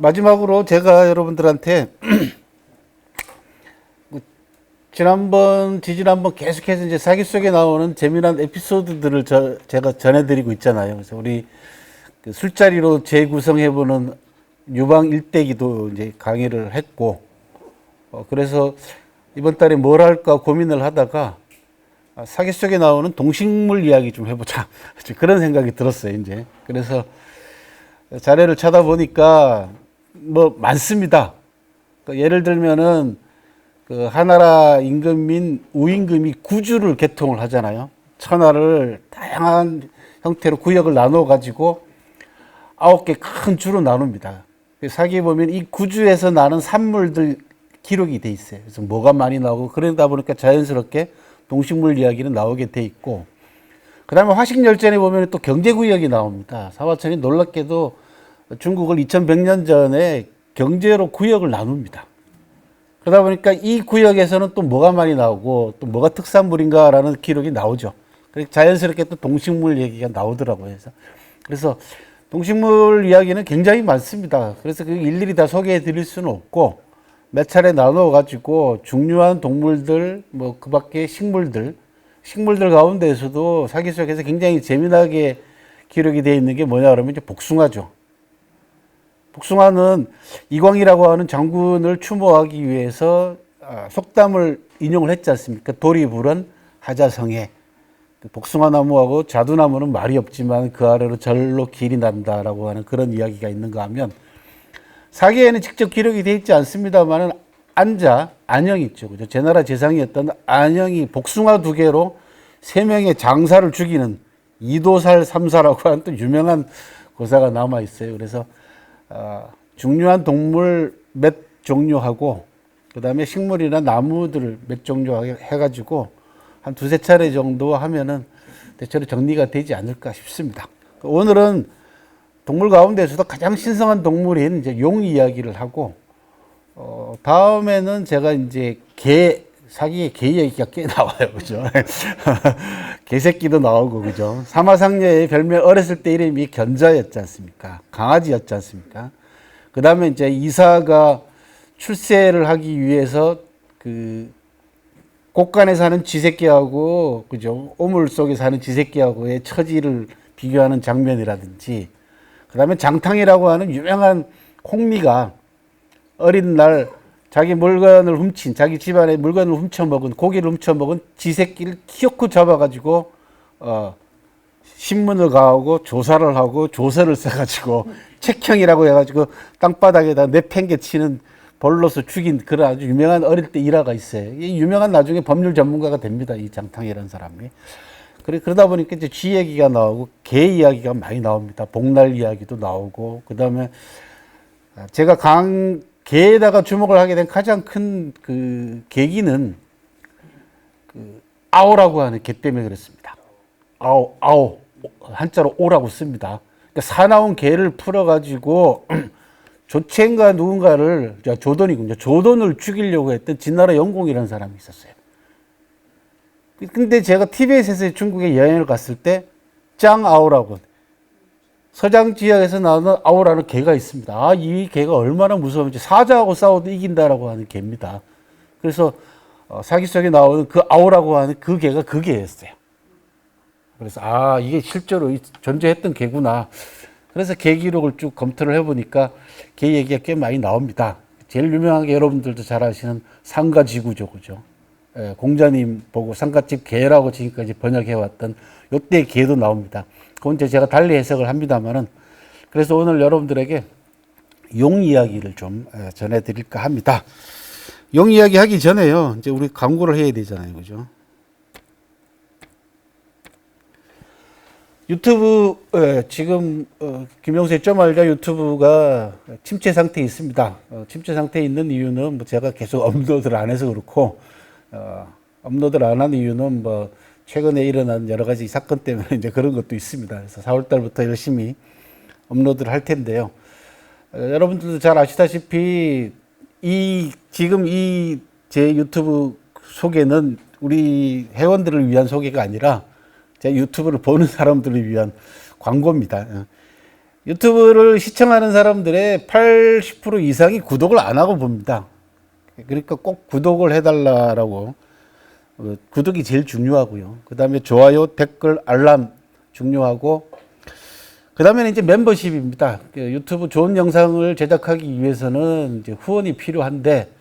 마지막으로 제가 여러분들한테 지지난번 계속해서 이제 사기 속에 나오는 재미난 에피소드들을 제가 전해드리고 있잖아요. 그래서 우리 그 술자리로 재구성해보는 유방 일대기도 이제 강의를 했고, 그래서 이번 달에 뭘 할까 고민을 하다가 사기 속에 나오는 동식물 이야기 좀 해보자. 그런 생각이 들었어요, 이제. 그래서 자료를 찾아보니까 뭐 많습니다. 그러니까 예를 들면은 그 하나라 임금인 우임금이 구주를 개통을 하잖아요. 천하를 다양한 형태로 구역을 나눠 가지고 9개 큰 주로 나눕니다. 사기에 보면 이 구주에서 나는 산물들 기록이 돼 있어요. 그래서 뭐가 많이 나오고 그러다 보니까 자연스럽게 동식물 이야기는 나오게 돼 있고, 그 다음에 화식열전에 보면 또 경제구역이 나옵니다. 사화천이 놀랍게도 중국을 2100년 전에 경제로 구역을 나눕니다. 그러다 보니까 이 구역에서는 또 뭐가 많이 나오고 또 뭐가 특산물인가라는 기록이 나오죠. 그래서 자연스럽게 또 동식물 얘기가 나오더라고요. 그래서 동식물 이야기는 굉장히 많습니다. 그래서 그 일일이 다 소개해 드릴 수는 없고 몇 차례 나눠 가지고 중요한 동물들, 뭐 그 밖에 식물들 가운데에서도 사기 속에서 굉장히 재미나게 기록이 되어 있는 게 뭐냐 그러면 이제 복숭아죠. 복숭아는 이광이라고 하는 장군을 추모하기 위해서 속담을 인용을 했지 않습니까? 돌이 부른 하자성에 복숭아 나무하고 자두나무는 말이 없지만 그 아래로 절로 길이 난다라고 하는 그런 이야기가 있는가 하면, 사기에는 직접 기록이 되어 있지 않습니다만은 안영 있죠. 그죠? 제나라 재상이었던 안영이 복숭아 2개로 3명의 장사를 죽이는 이도살 삼사라고 하는 또 유명한 고사가 남아 있어요. 그래서 중요한 동물 몇 종류하고 그 다음에 식물이나 나무들을 몇 종류 해가지고 한 2-3차례 정도 하면은 대체로 정리가 되지 않을까 싶습니다. 오늘은 동물 가운데서도 가장 신성한 동물인 이제 용 이야기를 하고, 다음에는 제가 이제 사기의 개 얘기가 꽤 나와요. 그죠? 개새끼도 나오고, 그죠? 사마상녀의 별명 어렸을 때 이름이 견자였지 않습니까? 강아지였지 않습니까? 그 다음에 이제 이사가 출세를 하기 위해서 그 곳간에 사는 쥐새끼하고, 그죠? 오물 속에 사는 쥐새끼하고의 처지를 비교하는 장면이라든지, 그 다음에 장탕이라고 하는 유명한 홍미가 어린 날 자기 집안의 물건을 훔쳐먹은, 고기를 훔쳐먹은 쥐새끼를 키워코 잡아가지고, 신문을 가하고 조사를 하고 조서를 써가지고 책형이라고 해가지고 땅바닥에다 내팽개치는 벌로서 죽인 그런 아주 유명한 어릴 때 일화가 있어요. 이 유명한 나중에 법률 전문가가 됩니다. 이 장탕이라는 사람이. 그러다 보니까 이제 쥐 얘기가 나오고 개 이야기가 많이 나옵니다. 복날 이야기도 나오고, 그 다음에 제가 개에다가 주목을 하게 된 가장 큰 그 계기는 그 아오라고 하는 개 때문에 그렇습니다. 아오. 한자로 오라고 씁니다. 그러니까 사나운 개를 풀어가지고 조첸과 누군가를, 조돈이군요. 조돈을 죽이려고 했던 진나라 영공이라는 사람이 있었어요. 근데 제가 TBS에서 중국에 여행을 갔을 때 짱아오라고, 서장 지역에서 나오는 아오라는 개가 있습니다. 이 개가 얼마나 무서운지, 사자하고 싸워도 이긴다라고 하는 개입니다. 그래서 사기 속에 나오는 그 아오라고 하는 그 개가 그 개였어요. 그래서 이게 실제로 존재했던 개구나. 그래서 개 기록을 쭉 검토를 해보니까 개 얘기가 꽤 많이 나옵니다. 제일 유명한 게 여러분들도 잘 아시는 상가지구죠, 그죠? 공자님 보고 상가집 개라고 지금까지 번역해왔던 요때 개도 나옵니다. 그건 제가 달리 해석을 합니다만은, 그래서 오늘 여러분들에게 용 이야기를 좀 전해드릴까 합니다. 용 이야기 하기 전에요, 이제 우리 광고를 해야 되잖아요, 그죠? 유튜브, 지금 김영수의 좀 알자 유튜브가 침체 상태에 있습니다. 침체 상태에 있는 이유는 뭐 제가 계속 업로드를 안 해서 그렇고, 업로드를 안 한 이유는 뭐 최근에 일어난 여러 가지 사건 때문에 이제 그런 것도 있습니다. 그래서 4월 달부터 열심히 업로드를 할 텐데요. 여러분들도 잘 아시다시피 지금 이 제 유튜브 소개는 우리 회원들을 위한 소개가 아니라 제 유튜브를 보는 사람들을 위한 광고입니다. 유튜브를 시청하는 사람들의 80% 이상이 구독을 안 하고 봅니다. 그러니까 꼭 구독을 해달라고. 구독이 제일 중요하고요. 그 다음에 좋아요, 댓글, 알람 중요하고, 그 다음에는 이제 멤버십입니다. 유튜브 좋은 영상을 제작하기 위해서는 이제 후원이 필요한데,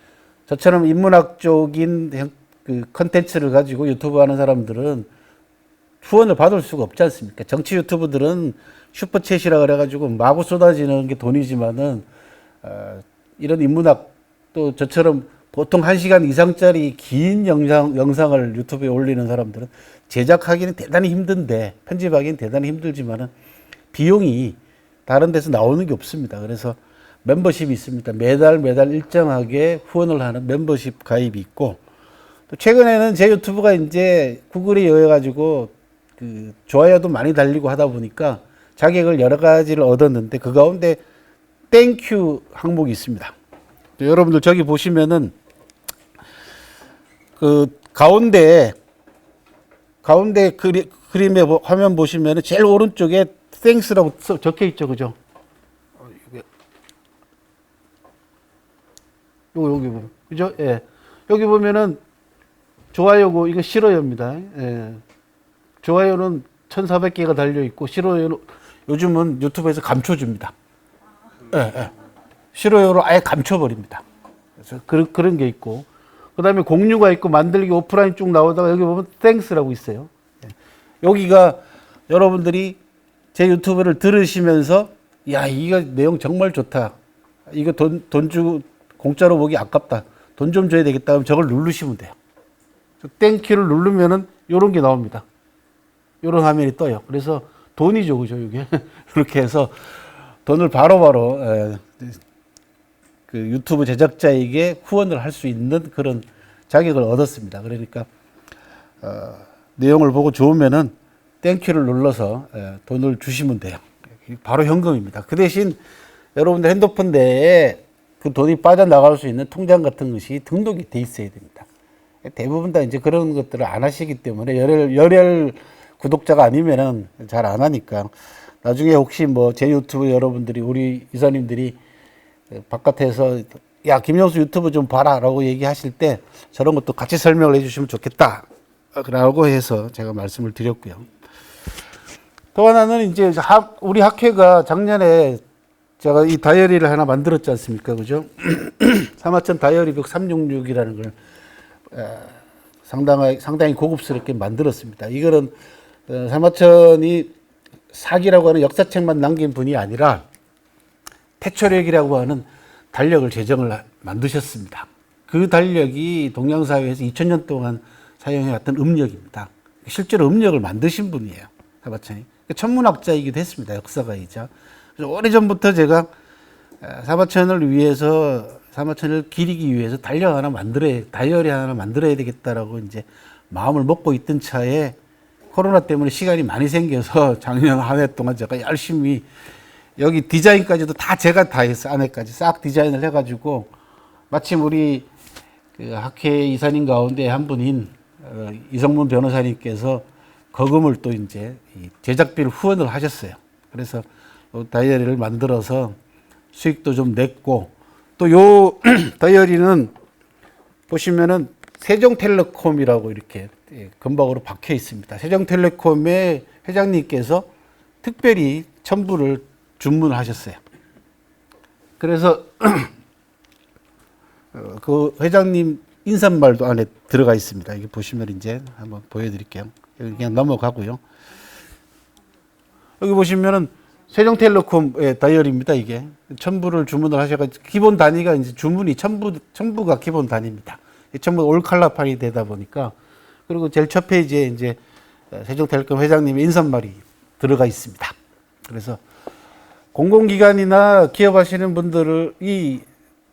저처럼 인문학적인 그 컨텐츠를 가지고 유튜브 하는 사람들은 후원을 받을 수가 없지 않습니까? 정치 유튜브들은 슈퍼챗이라 그래가지고 마구 쏟아지는 게 돈이지만은, 이런 인문학 또 저처럼 보통 1시간 이상짜리 긴 영상을 유튜브에 올리는 사람들은 제작하기는 대단히 힘든데, 편집하기는 대단히 힘들지만은 비용이 다른 데서 나오는 게 없습니다. 그래서 멤버십이 있습니다. 매달 일정하게 후원을 하는 멤버십 가입이 있고, 또 최근에는 제 유튜브가 이제 구글에 의해가지고 그 좋아요도 많이 달리고 하다 보니까 자격을 여러 가지를 얻었는데, 그 가운데 땡큐 항목이 있습니다. 여러분들 저기 보시면은 그 가운데 그림의 화면 보시면은 제일 오른쪽에 땡스라고 적혀 있죠, 그죠? 여기 보면, 그죠? 예. 여기 보면은 좋아요고 이거 싫어요입니다. 예. 좋아요는 1,400개가 달려 있고, 싫어요는 요즘은 유튜브에서 감춰줍니다. 예, 예. 싫어요로 아예 감춰버립니다. 그래서 그런 게 있고, 그 다음에 공유가 있고, 만들기 오프라인 쭉 나오다가 여기 보면 땡스라고 있어요. 예. 여기가 여러분들이 제 유튜브를 들으시면서, 야, 이거 내용 정말 좋다. 이거 돈 주고 공짜로 보기 아깝다. 돈 좀 줘야 되겠다. 그럼 저걸 누르시면 돼요. 땡큐를 누르면은 요런 게 나옵니다. 요런 화면이 떠요. 그래서 돈이죠, 그죠, 이게. 이렇게 해서 돈을 바로바로 그 유튜브 제작자에게 후원을 할 수 있는 그런 자격을 얻었습니다. 그러니까 내용을 보고 좋으면은 땡큐를 눌러서 돈을 주시면 돼요. 바로 현금입니다. 그 대신 여러분들 핸드폰 내에 그 돈이 빠져나갈 수 있는 통장 같은 것이 등록이 돼 있어야 됩니다. 대부분 다 이제 그런 것들을 안 하시기 때문에 열혈 구독자가 아니면은 잘 안 하니까, 나중에 혹시 뭐 제 유튜브 여러분들이, 우리 이사님들이 바깥에서 야, 김영수 유튜브 좀 봐라 라고 얘기하실 때 저런 것도 같이 설명을 해 주시면 좋겠다 라고 해서 제가 말씀을 드렸고요. 또 하나는 이제 우리 학회가 작년에 제가 이 다이어리를 하나 만들었지 않습니까? 그죠? 사마천 다이어리북 366이라는 걸 상당히 고급스럽게 만들었습니다. 이거는 사마천이 사기라고 하는 역사책만 남긴 분이 아니라 태초력이라고 하는 달력을 제정을 만드셨습니다. 그 달력이 동양사회에서 2000년 동안 사용해왔던 음력입니다. 실제로 음력을 만드신 분이에요, 사마천이. 천문학자이기도 했습니다, 역사가이자. 그래서 오래전부터 제가 사마천을 기리기 위해서 다이어리 하나 만들어야 되겠다라고 이제 마음을 먹고 있던 차에 코로나 때문에 시간이 많이 생겨서 작년 한 해 동안 제가 열심히 여기 디자인까지도 다 제가 다 했어요. 안에까지 싹 디자인을 해가지고, 마침 우리 그 학회 이사님 가운데 한 분인 이성문 변호사님께서 거금을 또 이제 제작비를 후원을 하셨어요. 그래서 다이어리를 만들어서 수익도 좀 냈고, 또 요 다이어리는 보시면은 세종텔레콤이라고 이렇게 금박으로 박혀 있습니다. 세종텔레콤의 회장님께서 특별히 첨부를 주문하셨어요. 그래서 그 회장님 인사말도 안에 들어가 있습니다. 이게 보시면 이제 한번 보여드릴게요. 여기 그냥 넘어가고요. 여기 보시면은 세종텔레콤의 다이어리입니다. 이게 첨부를 주문을 하셔가지고, 기본 단위가 이제 주문이 첨부가 기본 단위입니다. 전부 올칼라판이 되다 보니까, 그리고 제일 첫 페이지에 이제 세종텔레콤 회장님의 인사말이 들어가 있습니다. 그래서 공공기관이나 기업하시는 분들이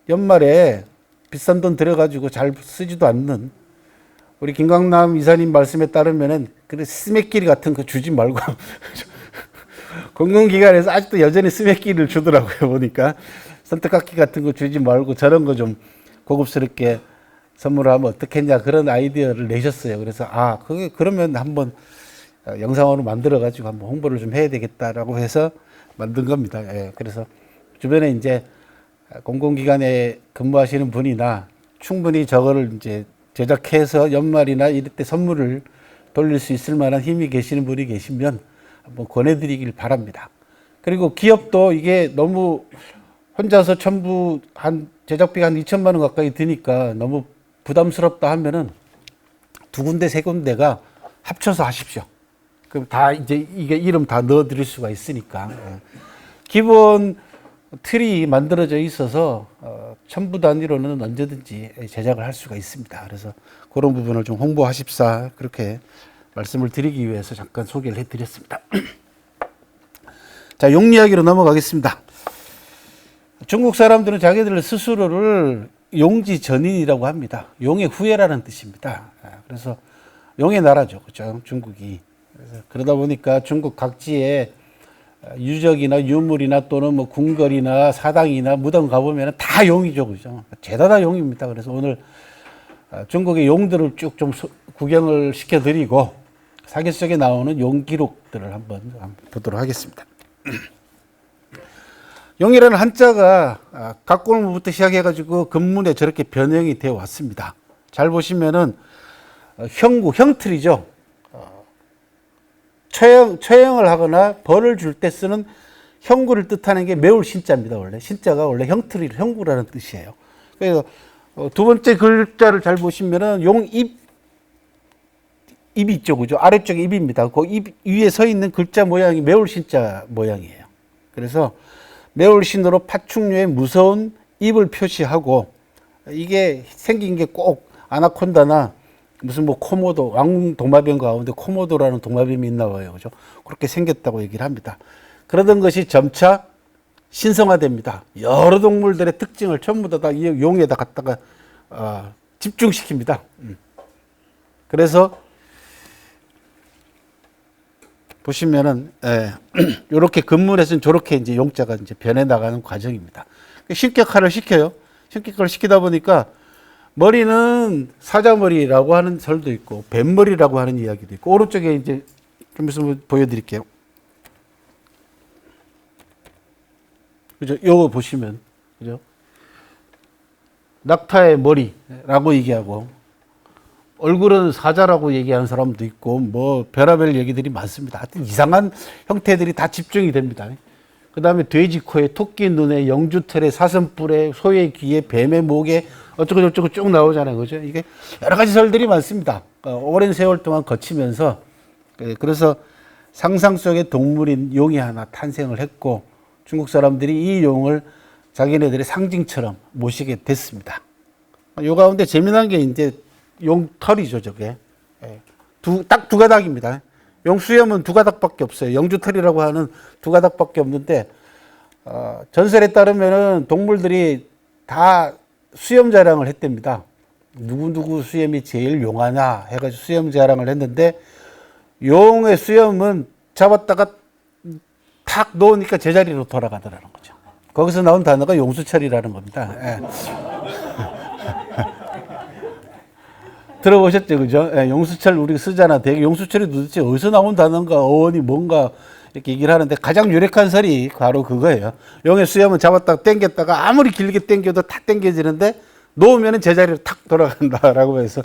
연말에 비싼 돈 들여가지고 잘 쓰지도 않는, 우리 김강남 이사님 말씀에 따르면은 그래 스매끼리 같은 거 주지 말고 공공기관에서 아직도 여전히 스매끼리를 주더라고요. 보니까 선택학기 같은 거 주지 말고 저런 거 좀 고급스럽게 선물하면 어떻겠냐 그런 아이디어를 내셨어요. 그래서 그게 그러면 한번 영상으로 만들어 가지고 한번 홍보를 좀 해야 되겠다라고 해서 만든 겁니다. 예, 그래서 주변에 이제 공공기관에 근무하시는 분이나 충분히 저거를 이제 제작해서 연말이나 이럴 때 선물을 돌릴 수 있을 만한 힘이 계시는 분이 계시면 한번 권해드리길 바랍니다. 그리고 기업도 이게 너무 혼자서 전부 제작비가 한 2천만 원 가까이 드니까 너무 부담스럽다 하면은 두 군데, 세 군데가 합쳐서 하십시오. 그럼 다 이제 이게 이름 다 넣어드릴 수가 있으니까. 기본 틀이 만들어져 있어서 첨부 단위로는 언제든지 제작을 할 수가 있습니다. 그래서 그런 부분을 좀 홍보하십사 그렇게 말씀을 드리기 위해서 잠깐 소개를 해드렸습니다. 자, 용 이야기로 넘어가겠습니다. 중국 사람들은 자기들 스스로를 용지 전인이라고 합니다. 용의 후예라는 뜻입니다. 그래서 용의 나라죠, 그죠? 중국이. 그래서 그러다 보니까 중국 각지에 유적이나 유물이나 또는 뭐 궁궐이나 사당이나 무덤 가보면 다 용이죠, 그죠? 죄다 다 용입니다. 그래서 오늘 중국의 용들을 쭉 좀 구경을 시켜드리고 사기 속에 나오는 용 기록들을 한번 보도록 하겠습니다. 용이라는 한자가 각골무부터 시작해가지고 금문에 저렇게 변형이 되어 왔습니다. 잘 보시면은 형구, 형틀이죠. 처형을 하거나 벌을 줄 때 쓰는 형구를 뜻하는 게 매울 신자입니다. 원래 신자가 원래 형틀이 형구라는 뜻이에요. 그래서 두 번째 글자를 잘 보시면은 용 입이 있죠, 그죠? 아래쪽에 입입니다. 그 입 위에 서 있는 글자 모양이 매울 신자 모양이에요. 그래서 매울신으로 파충류의 무서운 입을 표시하고 이게 생긴 게 꼭 아나콘다나 무슨 뭐 코모도 왕도마뱀 가운데 코모도라는 도마뱀이 있나 봐요. 그죠? 그렇게 생겼다고 얘기를 합니다. 그러던 것이 점차 신성화됩니다. 여러 동물들의 특징을 전부 다 이 용에다 갖다가 집중시킵니다. 그래서 보시면은 이렇게 근문에서는 저렇게 이제 용자가 이제 변해 나가는 과정입니다. 신격화를 시켜요. 신격화를 시키다 보니까 머리는 사자머리라고 하는 설도 있고 뱀머리라고 하는 이야기도 있고 오른쪽에 이제 좀 있으면 보여드릴게요. 그죠? 요거 보시면 그죠? 낙타의 머리라고 얘기하고 얼굴은 사자라고 얘기하는 사람도 있고 뭐 별의별 얘기들이 많습니다. 하여튼 이상한 형태들이 다 집중이 됩니다. 그 다음에 돼지 코에 토끼 눈에 영주털에 사슴뿔에 소의 귀에 뱀의 목에 어쩌고 저쩌고 쭉 나오잖아요. 그죠? 이게 여러 가지 설들이 많습니다. 오랜 세월 동안 거치면서 그래서 상상 속의 동물인 용이 하나 탄생을 했고 중국 사람들이 이 용을 자기네들의 상징처럼 모시게 됐습니다. 요 가운데 재미난 게 이제 용털이죠, 저게. 딱 두 가닥입니다. 용 수염은 두 가닥밖에 없어요. 영주털이라고 하는 두 가닥밖에 없는데, 전설에 따르면은 동물들이 다 수염 자랑을 했답니다. 누구누구 수염이 제일 용하냐 해가지고 수염 자랑을 했는데, 용의 수염은 잡았다가 탁 놓으니까 제자리로 돌아가더라는 거죠. 거기서 나온 단어가 용수철이라는 겁니다. 들어보셨죠, 그죠? 용수철 우리가 쓰잖아. 되게 용수철이 도대체 어디서 나온 단어인가, 어원이 뭔가 이렇게 얘기를 하는데 가장 유력한 설이 바로 그거예요. 용의 수염은 잡았다가 당겼다가 아무리 길게 당겨도 탁 당겨지는데 놓으면 제자리로 탁 돌아간다라고 해서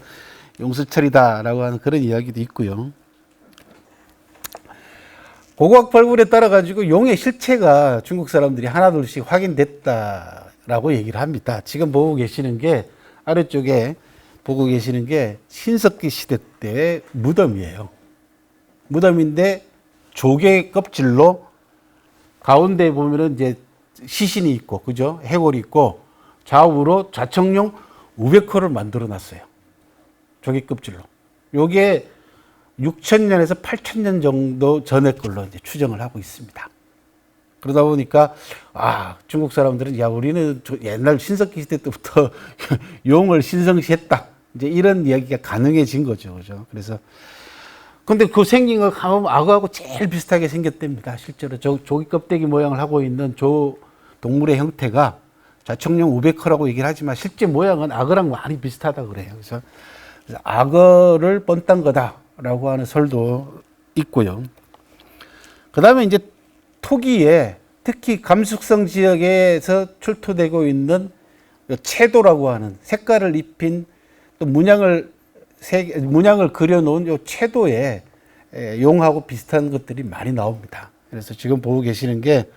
용수철이다라고 하는 그런 이야기도 있고요. 고고학 발굴에 따라 가지고 용의 실체가 중국 사람들이 하나둘씩 확인됐다라고 얘기를 합니다. 지금 보고 계시는 게 아래쪽에 보고 계시는 게 신석기 시대 때의 무덤이에요. 무덤인데 조개 껍질로 가운데 보면은 이제 시신이 있고, 그죠? 해골이 있고, 좌우로 좌청룡 500호를 만들어 놨어요. 조개 껍질로. 요게 6,000년에서 8,000년 정도 전의 걸로 이제 추정을 하고 있습니다. 그러다 보니까 중국 사람들은 우리는 옛날 신석기 시대 때부터 용을 신성시했다. 이제 이런 이야기가 가능해진 거죠, 그죠? 그래서 근데 그 생긴 거 가면 악어하고 제일 비슷하게 생겼답니다. 실제로 조개 껍데기 모양을 하고 있는 동물의 형태가 자청용 우베커라고 얘기를 하지만 실제 모양은 악어랑 많이 비슷하다 그래요. 그래서 악어를 뻔딴 거다라고 하는 설도 있고요. 그 다음에 이제 토기에 특히 감숙성 지역에서 출토되고 있는 채도라고 하는 색깔을 입힌 또 문양을 그려놓은 요 채도에 용하고 비슷한 것들이 많이 나옵니다. 그래서 지금 보고 계시는 게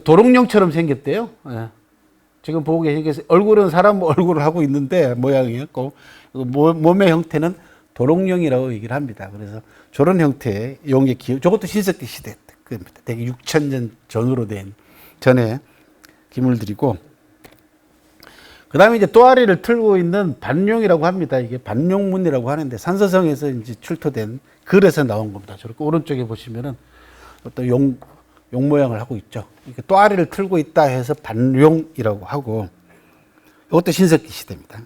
도롱뇽처럼 생겼대요. 지금 보고 계신 게 얼굴은 사람 얼굴을 하고 있는데 모양이었고 몸의 형태는 도롱뇽이라고 얘기를 합니다. 그래서 저런 형태의 용의 기호, 저것도 신석기 시대 겁니다. 대개 6,000년 전으로 된 전에 기물들이고, 그 다음에 이제 또아리를 틀고 있는 반룡이라고 합니다. 이게 반룡문이라고 하는데 산서성에서 이제 출토된 글에서 나온 겁니다. 저렇게 오른쪽에 보시면은 어떤 용 모양을 하고 있죠. 이게 또아리를 틀고 있다 해서 반룡이라고 하고, 이것도 신석기 시대입니다.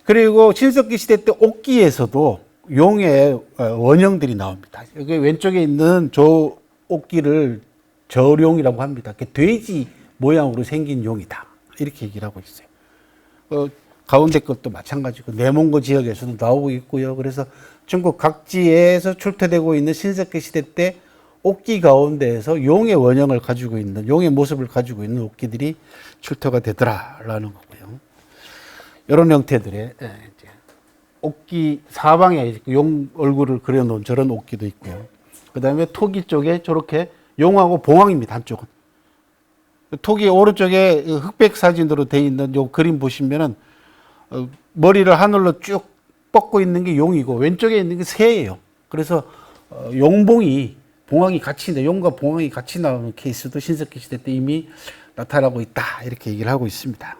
그리고 신석기 시대 때 옥기에서도 용의 원형들이 나옵니다. 여기 왼쪽에 있는 저 옥기를 저룡이라고 합니다. 돼지 모양으로 생긴 용이다. 이렇게 얘기를 하고 있어요. 가운데 것도 마찬가지고 내몽고 지역에서도 나오고 있고요. 그래서 중국 각지에서 출토되고 있는 신석기 시대 때 옥기 가운데에서 용의 원형을 가지고 있는, 용의 모습을 가지고 있는 옥기들이 출토가 되더라라는 거고요. 이런 형태들의 이제 옥기 사방에 용 얼굴을 그려놓은 저런 옥기도 있고요. 그 다음에 토기 쪽에 저렇게 용하고 봉황입니다. 한쪽은. 토기 오른쪽에 흑백 사진으로 되어 있는 요 그림 보시면은 머리를 하늘로 쭉 뻗고 있는 게 용이고 왼쪽에 있는 게 새예요. 그래서 용봉이 봉황이 같이, 용과 봉황이 같이 나오는 케이스도 신석기 시대 때 이미 나타나고 있다. 이렇게 얘기를 하고 있습니다.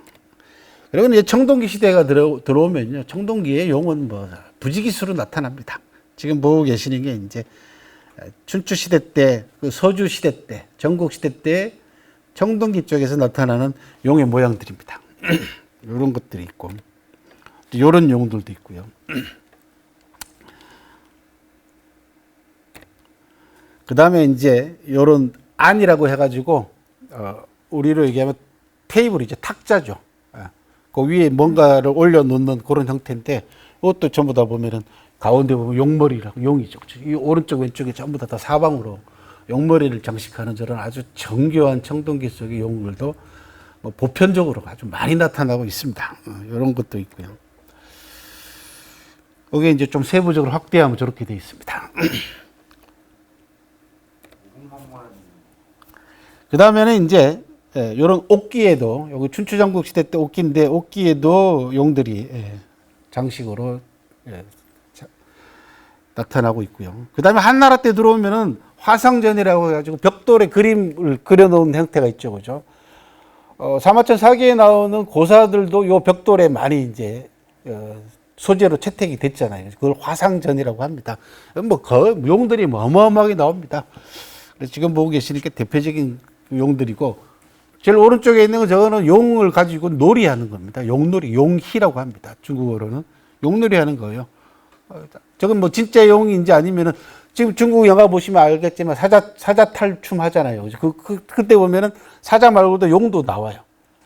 그리고 이제 청동기 시대가 들어오면요. 청동기에 용은 뭐 부지기수로 나타납니다. 지금 보고 계시는 게 이제 춘추 시대 때, 그 서주 시대 때, 전국 시대 때 청동기 쪽에서 나타나는 용의 모양들입니다. 이런 것들이 있고, 이런 용들도 있고요. 그 다음에 이제 이런 안이라고 해가지고, 우리로 얘기하면 테이블이죠. 탁자죠. 그 위에 뭔가를 올려놓는 그런 형태인데, 이것도 전부 다 보면은 가운데 보면 용머리라고, 용이죠. 이 오른쪽 왼쪽에 전부 다 사방으로 용머리를 장식하는 저런 아주 정교한 청동기 속의 용들도 뭐 보편적으로 아주 많이 나타나고 있습니다. 이런 것도 있고요. 이게 이제 좀 세부적으로 확대하면 저렇게 되어 있습니다. 그 다음에는 이제 이런 옥기에도, 여기 춘추전국 시대 때 옥기인데 옥기에도 용들이 장식으로 나타나고 있고요. 그 다음에 한나라 때 들어오면은 화상전이라고 해가지고 벽돌에 그림을 그려놓은 형태가 있죠, 그죠? 사마천 사기에 나오는 고사들도 요 벽돌에 많이 이제 소재로 채택이 됐잖아요. 그걸 화상전이라고 합니다. 뭐 용들이 뭐 어마어마하게 나옵니다. 그래서 지금 보고 계시니까 대표적인 용들이고, 제일 오른쪽에 있는 건 저거는 용을 가지고 놀이하는 겁니다. 용놀이, 용희라고 합니다. 중국어로는 용놀이 하는 거예요. 저건 뭐 진짜 용인지 아니면은 지금 중국 영화 보시면 알겠지만 사자 탈춤 하잖아요. 그때 보면은 사자 말고도 용도 나와요.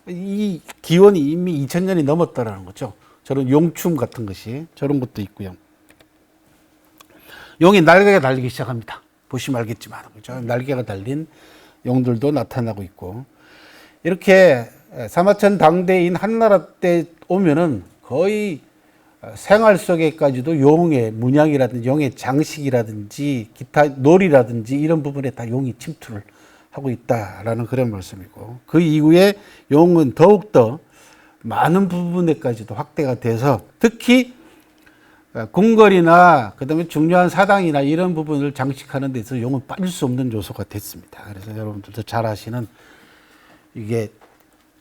이 기원이 이미 2000년이 넘었다라는 거죠. 저런 용춤 같은 것이, 저런 것도 있고요. 용이 날개가 달리기 시작합니다. 보시면 알겠지만, 그죠? 날개가 달린 용들도 나타나고 있고, 이렇게 사마천 당대인 한나라 때 오면은 거의 생활 속에까지도 용의 문양이라든지 용의 장식이라든지 기타 놀이라든지 이런 부분에 다 용이 침투를 하고 있다라는 그런 말씀이고, 그 이후에 용은 더욱더 많은 부분에까지도 확대가 돼서 특히 궁궐이나 그다음에 중요한 사당이나 이런 부분을 장식하는 데 있어서 용은 빠질 수 없는 요소가 됐습니다. 그래서 여러분들도 잘 아시는 이게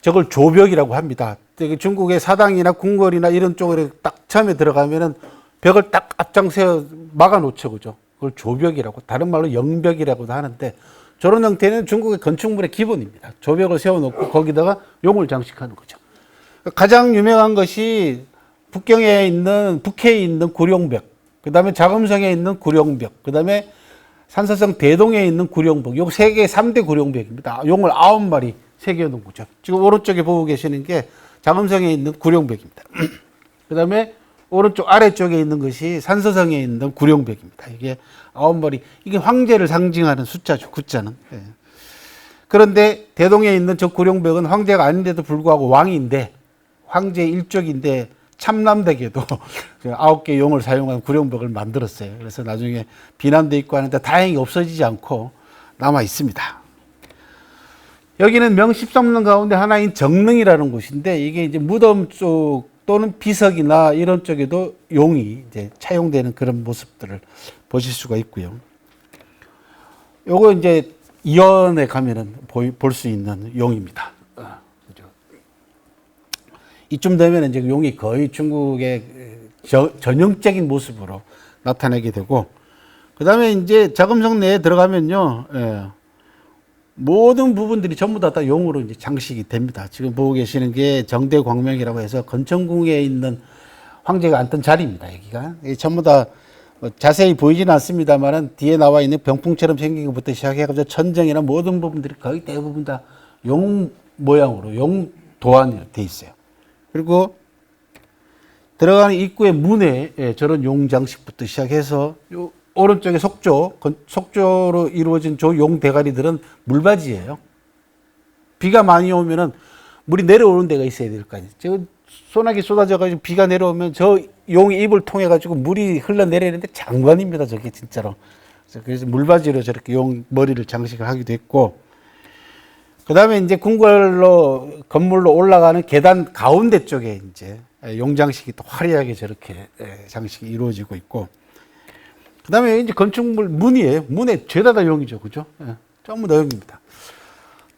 저걸 조벽이라고 합니다. 중국의 사당이나 궁궐이나 이런 쪽으로 딱 처음에 들어가면은 벽을 딱 앞장 세워 막아 놓죠, 그죠? 그걸 조벽이라고, 다른 말로 영벽이라고도 하는데, 저런 형태는 중국의 건축물의 기본입니다. 조벽을 세워놓고 거기다가 용을 장식하는 거죠. 가장 유명한 것이 북경에 있는, 북해에 있는 구룡벽, 그 다음에 자금성에 있는 구룡벽, 그 다음에 산서성 대동에 있는 구룡벽, 요 세 개 3대 구룡벽입니다. 용을 9마리 새겨놓은 거죠. 지금 오른쪽에 보고 계시는 게 자금성에 있는 구룡벽입니다. 그 다음에 오른쪽 아래쪽에 있는 것이 산서성에 있는 구룡벽입니다. 이게 9머리, 이게 황제를 상징하는 숫자죠. 구자는. 예. 그런데 대동에 있는 저 구룡벽은 황제가 아닌데도 불구하고 왕인데, 황제 일족인데 참남되게도 9개 용을 사용한 구룡벽을 만들었어요. 그래서 나중에 비난도 있고 하는데 다행히 없어지지 않고 남아 있습니다. 여기는 명 13능 가운데 하나인 정릉이라는 곳인데, 이게 이제 무덤 쪽 또는 비석이나 이런 쪽에도 용이 이제 차용되는 그런 모습들을 보실 수가 있고요. 요거 이제 이원에 가면은 볼 수 있는 용입니다. 이쯤 되면 이제 용이 거의 중국의 전형적인 모습으로 나타나게 되고, 그 다음에 이제 자금성 내에 들어가면요, 예, 모든 부분들이 전부 다 용으로 이제 장식이 됩니다. 지금 보고 계시는 게 정대광명이라고 해서 건천궁에 있는 황제가 앉던 자리입니다. 여기가 전부 다 자세히 보이지는 않습니다만은 뒤에 나와 있는 병풍처럼 생긴 것부터 시작해가지고 천정이나 모든 부분들이 거의 대부분 다 용 모양으로 용 도안으로 돼 있어요. 그리고 들어가는 입구의 문에 저런 용 장식부터 시작해서 요 오른쪽에 속조로 이루어진 저 용 대가리들은 물바지예요. 비가 많이 오면은 물이 내려오는 데가 있어야 될 거 아니에요. 저 소나기 쏟아져가지고 비가 내려오면 저 용의 입을 통해가지고 물이 흘러내리는데 장관입니다. 저게 진짜로. 그래서 물바지로 저렇게 용 머리를 장식을 하기도 했고, 그 다음에 이제 건물로 올라가는 계단 가운데 쪽에 이제 용 장식이 또 화려하게 저렇게 장식이 이루어지고 있고, 그 다음에 이제 건축물 문이에요. 문에 죄다 다 용이죠. 그죠? 전부 다 용입니다.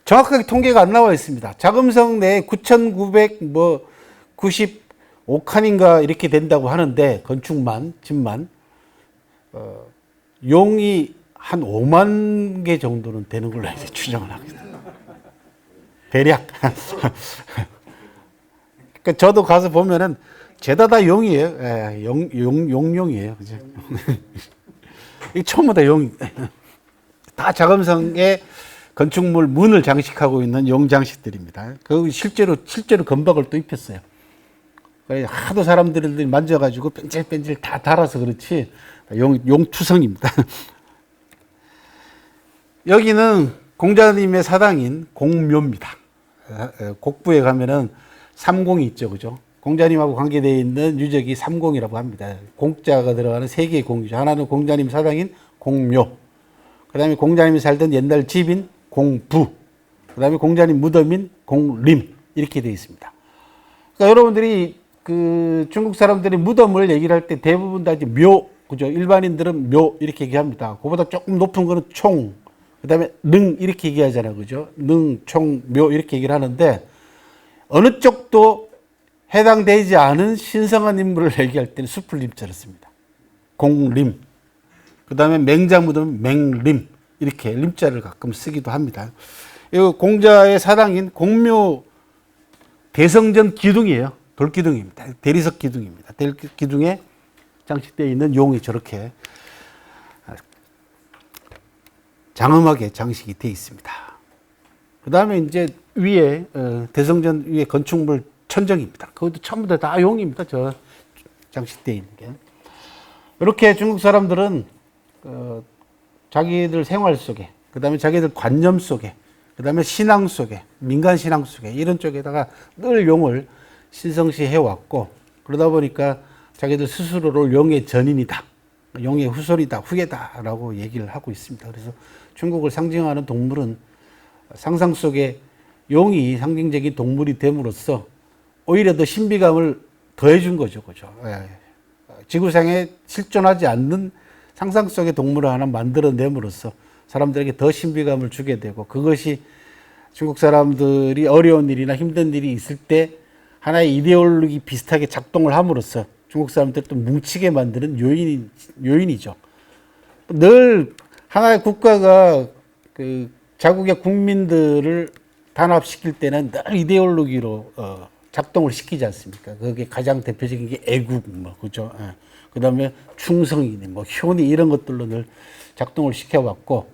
정확하게 통계가 안 나와 있습니다. 자금성 내에 9,995칸인가 이렇게 된다고 하는데, 건축만, 집만, 용이 한 5만 개 정도는 되는 걸로 이제 추정을 합니다. 대략. 그러니까 저도 가서 보면은 죄다 다 용이에요. 예, 용이에요. 그죠? 이 전부 다 용, 다 자금성의 건축물 문을 장식하고 있는 용 장식들입니다. 그 실제로 건박을 또 입혔어요. 하도 사람들이 만져가지고 뺀질뺀질 다 달아서 그렇지 용투성입니다. 여기는 공자님의 사당인 공묘입니다. 곡부에 가면은 삼공이 있죠, 그죠? 공자님하고 관계되어 있는 유적이 삼공이라고 합니다. 공자가 들어가는 세 개의 공이죠. 하나는 공자님 사당인 공묘, 그 다음에 공자님이 살던 옛날 집인 공부, 그 다음에 공자님 무덤인 공림, 이렇게 되어 있습니다. 그러니까 여러분들이 그 중국 사람들이 무덤을 얘기를 할 때 대부분 다 이제 묘, 그죠? 일반인들은 묘 이렇게 얘기합니다. 그보다 조금 높은 거는 총, 그 다음에 능 이렇게 얘기하잖아요, 그죠? 능, 총, 묘 이렇게 얘기를 하는데, 어느 쪽도 해당되지 않은 신성한 인물을 얘기할 때는 수풀림자를 씁니다. 공림. 그 다음에 맹자무덤 맹림. 이렇게 림자를 가끔 쓰기도 합니다. 이 공자의 사당인 공묘 대성전 기둥이에요. 돌기둥입니다. 대리석 기둥입니다. 기둥에 장식되어 있는 용이 저렇게 장엄하게 장식이 되어 있습니다. 그 다음에 이제 위에, 대성전 위에 건축물 천정입니다. 그것도 전부 다 용입니다. 저 장식되어 있는 게. 이렇게 중국 사람들은 자기들 생활 속에, 그 다음에 자기들 관념 속에, 그 다음에 신앙 속에, 민간 신앙 속에 이런 쪽에다가 늘 용을 신성시 해왔고, 그러다 보니까 자기들 스스로를 용의 전인이다, 용의 후손이다, 후예다라고 얘기를 하고 있습니다. 그래서 중국을 상징하는 동물은 상상 속에 용이 상징적인 동물이 됨으로써 오히려 더 신비감을 더해준 거죠. 그죠? 지구상에 실존하지 않는 상상 속의 동물을 하나 만들어냄으로써 사람들에게 더 신비감을 주게 되고, 그것이 중국 사람들이 어려운 일이나 힘든 일이 있을 때 하나의 이데올로기 비슷하게 작동을 함으로써 중국 사람들을 또 뭉치게 만드는 요인이죠. 늘 하나의 국가가 그 자국의 국민들을 단합시킬 때는 늘 이데올로기로 작동을 시키지 않습니까? 그게 가장 대표적인 게 애국, 그죠? 그 다음에 충성이니, 효니 이런 것들로 늘 작동을 시켜왔고,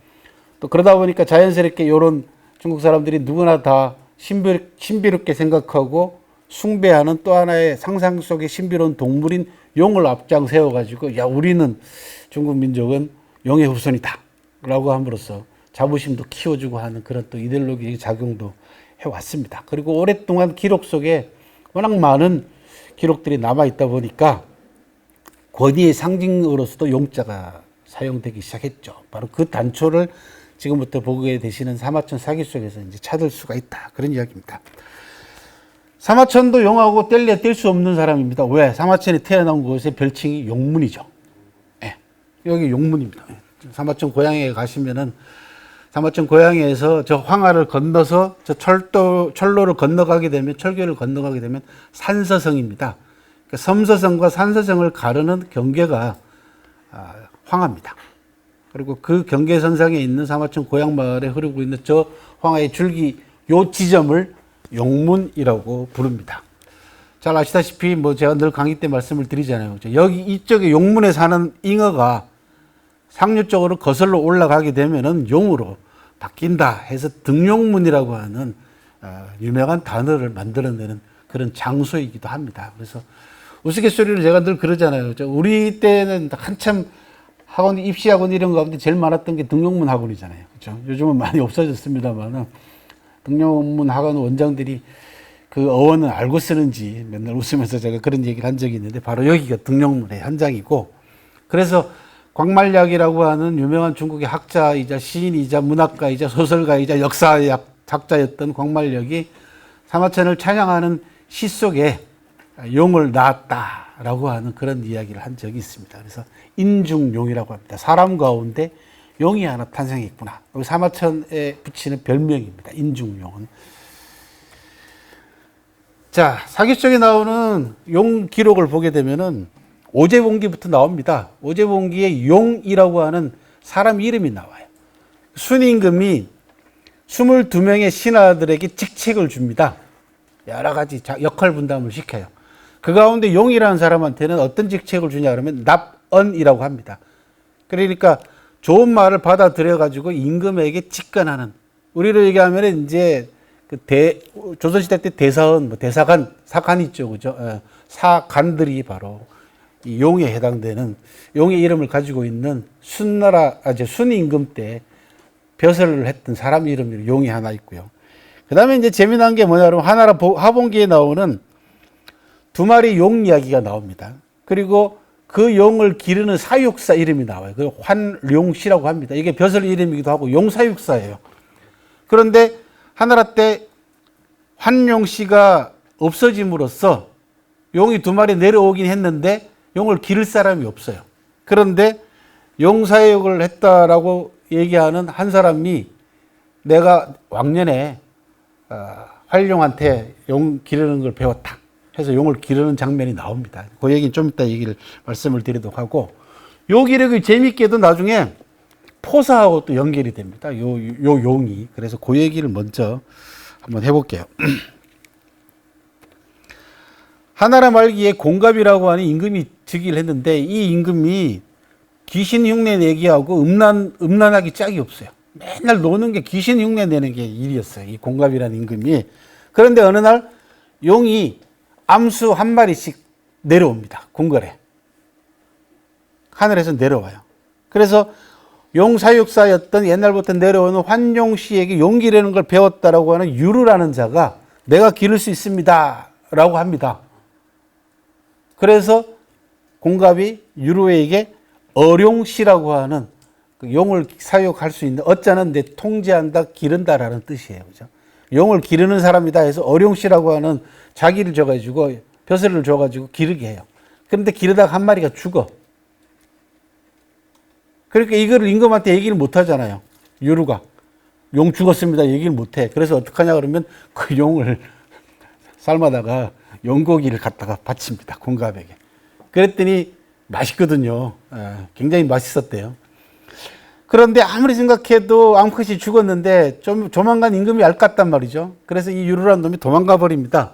또 그러다 보니까 자연스럽게 이런 중국 사람들이 누구나 다 신비롭게 생각하고 숭배하는 또 하나의 상상 속의 신비로운 동물인 용을 앞장 세워가지고 야 우리는 중국 민족은 용의 후손이다 라고 함으로써 자부심도 키워주고 하는 그런 또 이데올로기의 작용도 해왔습니다. 그리고 오랫동안 기록 속에 워낙 많은 기록들이 남아있다 보니까 권위의 상징으로서도 용자가 사용되기 시작했죠. 바로 그 단초를 지금부터 보게 되시는 사마천 사기 속에서 이제 찾을 수가 있다. 그런 이야기입니다. 사마천도 용하고 뗄래야 뗄 수 없는 사람입니다. 왜? 사마천이 태어난 곳의 별칭이 용문이죠. 네. 여기 용문입니다. 사마천 고향에 가시면은 사마천 고향에서 저 황하를 건너서 저 철로를 건너가게 되면 철교를 건너가게 되면 산서성입니다. 그러니까 섬서성과 산서성을 가르는 경계가 황하입니다. 그리고 그 경계선상에 있는 사마천 고향 마을에 흐르고 있는 저 황하의 줄기 요 지점을 용문이라고 부릅니다. 잘 아시다시피 뭐 제가 늘 강의 때 말씀을 드리잖아요. 여기 이쪽에 용문에 사는 잉어가 상류 쪽으로 거슬러 올라가게 되면은 용으로 바뀐다 해서 등용문이라고 하는 유명한 단어를 만들어내는 그런 장소이기도 합니다. 그래서 우스갯소리를 제가 늘 그러잖아요. 우리 때는 한참 학원, 입시학원 이런 가운데 제일 많았던 게 등용문 학원이잖아요. 그렇죠? 요즘은 많이 없어졌습니다만 등용문 학원 원장들이 그 어원은 알고 쓰는지 맨날 웃으면서 제가 그런 얘기를 한 적이 있는데 바로 여기가 등용문의 현장이고 그래서 광말약이라고 하는 유명한 중국의 학자이자 시인이자 문학가이자 소설가이자 역사의 학자였던 광말약이 사마천을 찬양하는 시 속에 용을 낳았다라고 하는 그런 이야기를 한 적이 있습니다. 그래서 인중용이라고 합니다. 사람 가운데 용이 하나 탄생했구나. 사마천에 붙이는 별명입니다. 인중용은. 자, 사기 속에 나오는 용 기록을 보게 되면은 오제봉기부터 나옵니다. 오제봉기에 용이라고 하는 사람 이름이 나와요. 순임금이 22명의 신하들에게 직책을 줍니다. 여러 가지 역할 분담을 시켜요. 그 가운데 용이라는 사람한테는 어떤 직책을 주냐 그러면 납언이라고 합니다. 그러니까 좋은 말을 받아들여 가지고 임금에게 직관하는, 우리로 얘기하면 이제 그 조선시대 때 대사원, 뭐 대사관, 사관 있죠, 그죠? 사관들이 바로 이 용에 해당되는, 용의 이름을 가지고 있는 순임금 때 벼슬을 했던 사람 이름이 용이 하나 있고요. 그 다음에 이제 재미난 게 뭐냐 그러면 하나라 하봉기에 나오는 두 마리 용 이야기가 나옵니다. 그리고 그 용을 기르는 사육사 이름이 나와요. 그 환룡씨라고 합니다. 이게 벼슬 이름이기도 하고 용사육사예요. 그런데 하나라 때 환룡씨가 없어짐으로써 용이 두 마리 내려오긴 했는데 용을 기를 사람이 없어요. 그런데 용사육을 했다라고 얘기하는 한 사람이 내가 왕년에 활룡한테 용 기르는 걸 배웠다 해서 용을 기르는 장면이 나옵니다. 그 얘기는 좀 이따 말씀을 드리도록 하고, 요 기록이 재밌게도 나중에 포사하고 또 연결이 됩니다. 요 용이. 그래서 그 얘기를 먼저 한번 해볼게요. 하나라 말기에 공갑이라고 하는 임금이 즉위를 했는데, 이 임금이 귀신 흉내 내기하고 음란하기 짝이 없어요. 맨날 노는 게 귀신 흉내 내는 게 일이었어요. 이 공갑이라는 임금이. 그런데 어느 날 용이 암수 한 마리씩 내려옵니다. 궁궐에. 하늘에서 내려와요. 그래서 용사육사였던 옛날부터 내려오는 환용 씨에게 용 기르는 걸 배웠다라고 하는 유루라는 자가 내가 기를 수 있습니다 라고 합니다. 그래서 공갑이 유루에게 어룡씨라고 하는 그 용을 사육할 수 있는, 어자는 내 통제한다, 기른다라는 뜻이에요. 그죠? 용을 기르는 사람이다 해서 어룡씨라고 하는 자기를 줘가지고, 벼슬을 줘가지고 기르게 해요. 그런데 기르다가 한 마리가 죽어. 그러니까 이거를 임금한테 얘기를 못 하잖아요. 유루가. 용 죽었습니다. 얘기를 못 해. 그래서 어떡하냐 그러면 그 용을 삶아다가 용고기를 갖다가 바칩니다. 공갑에게. 그랬더니 맛있거든요. 굉장히 맛있었대요. 그런데 아무리 생각해도 암컷이 죽었는데 좀 조만간 임금이 알 것 같단 말이죠. 그래서 이 유루라는 놈이 도망가 버립니다.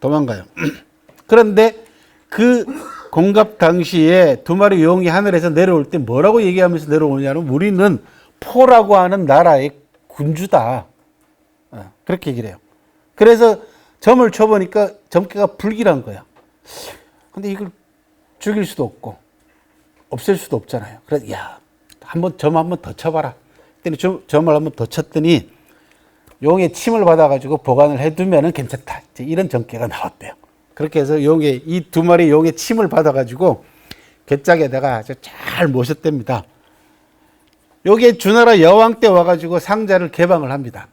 도망가요. 그런데 그 공갑 당시에 두 마리 용이 하늘에서 내려올 때 뭐라고 얘기하면서 내려오냐면 우리는 포라고 하는 나라의 군주다. 그렇게 얘기를 해요. 그래서 점을 쳐보니까 점괘가 불길한 거야. 근데 이걸 죽일 수도 없고 없앨 수도 없잖아요. 그래서 야, 점 한번 더 쳐봐라. 그랬더니 점을 한번 더 쳤더니 용의 침을 받아가지고 보관을 해두면은 괜찮다. 이런 점괘가 나왔대요. 그렇게 해서 이 두 마리 용의 침을 받아가지고 괴짝에다가 잘 모셨답니다. 요게 주나라 여왕 때 와가지고 상자를 개방을 합니다.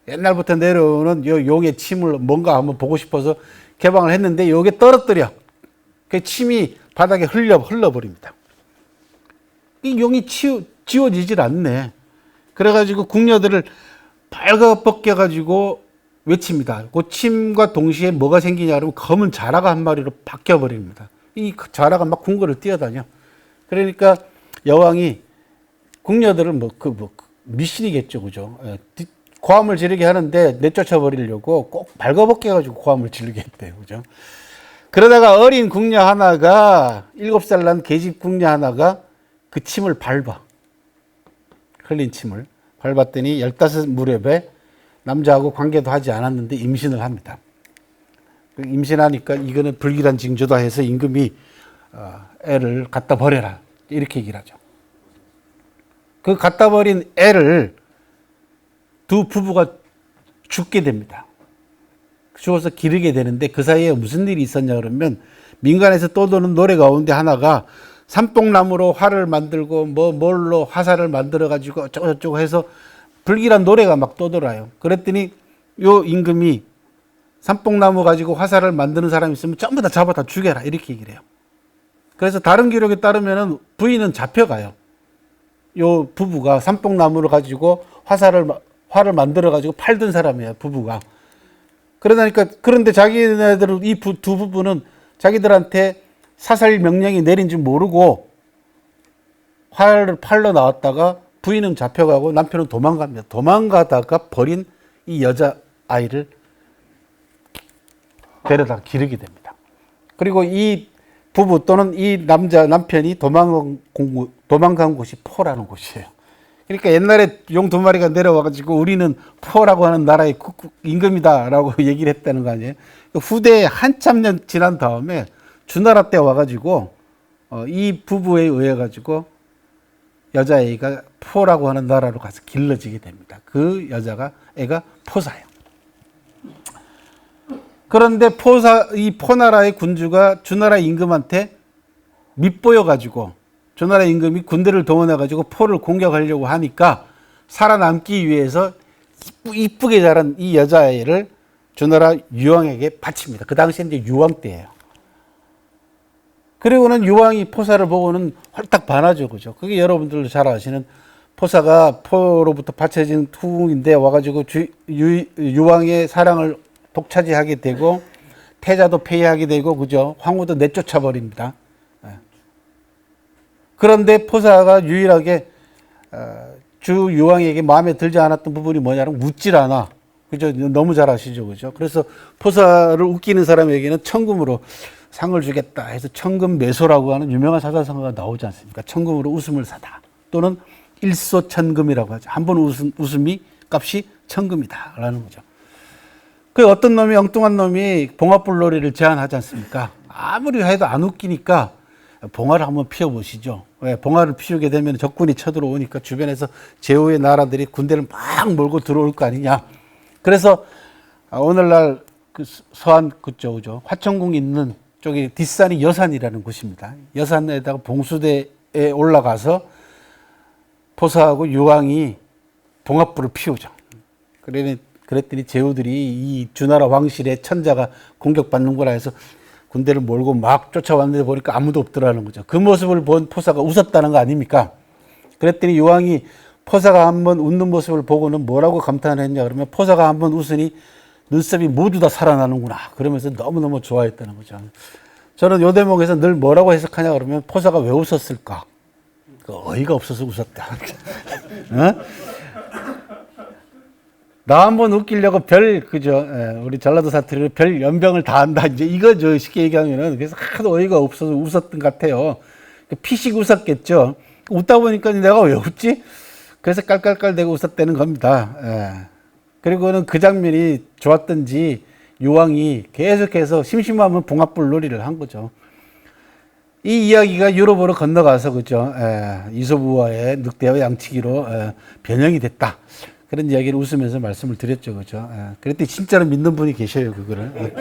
옛날부터 내려오는 요 용의 침을 뭔가 한번 보고 싶어서 개방을 했는데 요게 떨어뜨려. 그 침이 바닥에 흘러버립니다. 이 용이 지워지질 않네. 그래가지고 궁녀들을 발가벗겨가지고 외칩니다. 그 침과 동시에 뭐가 생기냐 그러면 검은 자라가 한 마리로 바뀌어버립니다. 이 자라가 막 궁궐을 뛰어다녀. 그러니까 여왕이 궁녀들을 미신이겠죠, 그죠? 고함을 지르게 하는데 내쫓아버리려고 꼭 발가벗겨가지고 고함을 지르게 했대요, 그죠? 그러다가 어린 궁녀 하나가 7살 난 계집 궁녀 하나가 그 침을 밟아. 흘린 침을 밟았더니 15무렵에 남자하고 관계도 하지 않았는데 임신을 합니다. 임신하니까 이거는 불길한 징조다 해서 임금이 애를 갖다 버려라. 이렇게 얘기를 하죠. 그 갖다 버린 애를 두 부부가 죽게 됩니다. 죽어서 기르게 되는데 그 사이에 무슨 일이 있었냐 그러면 민간에서 떠도는 노래 가운데 하나가 삼뽕나무로 활을 만들고 뭘로 화살을 만들어 가지고 어쩌고저쩌고 해서 불길한 노래가 막 떠돌아요. 그랬더니 요 임금이 삼뽕나무 가지고 화살을 만드는 사람이 있으면 전부 다 잡아다 죽여라 이렇게 얘기를 해요. 그래서 다른 기록에 따르면 부인은 잡혀가요. 요 부부가 삼뽕나무를 가지고 활을 만들어 가지고 팔던 사람이에요, 부부가. 그런데 자기네들은 두 부부는 자기들한테 사살 명령이 내린 줄 모르고 활을 팔러 나왔다가 부인은 잡혀가고 남편은 도망갑니다. 도망가다가 버린 이 여자아이를 데려다 기르게 됩니다. 그리고 이 부부 또는 이 남편이 도망간 곳이 포라는 곳이에요. 그러니까 옛날에 용 두 마리가 내려와가지고 우리는 포라고 하는 나라의 임금이다라고 얘기를 했다는 거 아니에요. 후대에 한참 년 지난 다음에 주나라 때 와가지고 이 부부에 의해 가지고 여자애가 포라고 하는 나라로 가서 길러지게 됩니다. 그 애가 포사예요. 그런데 이 포나라의 군주가 주나라 임금한테 밉보여 가지고 주나라 임금이 군대를 동원해 가지고 포를 공격하려고 하니까 살아남기 위해서 이쁘게 자란 이 여자애를 주나라 유왕에게 바칩니다. 그 당시에 이제 유왕 때예요. 그리고는 유왕이 포사를 보고는 헐딱 반하죠, 그죠? 그게 여러분들도 잘 아시는 포사가 포로부터 바쳐진 후궁인데 와가지고 유왕의 사랑을 독차지하게 되고 태자도 폐위하게 되고, 그죠? 황후도 내쫓아 버립니다. 그런데 포사가 유일하게 주 유왕에게 마음에 들지 않았던 부분이 뭐냐면 웃질 않아. 그죠? 너무 잘 아시죠, 그죠? 그래서 포사를 웃기는 사람에게는 천금으로 상을 주겠다 해서 천금매소라고 하는 유명한 사자성어가 나오지 않습니까? 천금으로 웃음을 사다. 또는 일소천금이라고 하죠. 한 번 웃음이 값이 천금이다 라는 거죠. 그 어떤 놈이 엉뚱한 놈이 봉화불놀이를 제안하지 않습니까? 아무리 해도 안 웃기니까 봉화를 한번 피워보시죠. 왜? 봉화를 피우게 되면 적군이 쳐들어오니까 주변에서 제후의 나라들이 군대를 막 몰고 들어올 거 아니냐. 그래서 오늘날 그 서안 그죠? 화천궁 있는 쪽이 뒷산이 여산이라는 곳입니다. 여산에다가 봉수대에 올라가서 포사하고 유왕이 봉화불을 피우죠. 그랬더니 제후들이 이 주나라 왕실의 천자가 공격받는구나 해서 군대를 몰고 막 쫓아왔는데 보니까 아무도 없더라는 거죠. 그 모습을 본 포사가 웃었다는 거 아닙니까? 그랬더니 유왕이 포사가 한번 웃는 모습을 보고는 뭐라고 감탄을 했냐 그러면 포사가 한번 웃으니 눈썹이 모두 다 살아나는구나 그러면서 너무너무 좋아했다는 거죠. 저는 요 대목에서 늘 뭐라고 해석하냐 그러면 포사가 왜 웃었을까? 그 어이가 없어서 웃었다. 어? 나 한번 웃기려고 그죠? 우리 전라도 사투리로 별 연병을 다 한다. 이제 이거죠. 쉽게 얘기하면은. 그래서 하도 어이가 없어서 웃었던 것 같아요. 피식 웃었겠죠. 웃다 보니까 내가 왜 웃지? 그래서 깔깔깔대고 웃었다는 겁니다. 그리고는 그 장면이 좋았던지 유왕이 계속해서 심심하면 붕어불 놀이를 한 거죠. 이 이야기가 유럽으로 건너가서 그죠. 이솝우화의 늑대와 양치기로 변형이 됐다. 그런 이야기를 웃으면서 말씀을 드렸죠, 그죠. 그랬더니 진짜로 믿는 분이 계셔요, 그거를.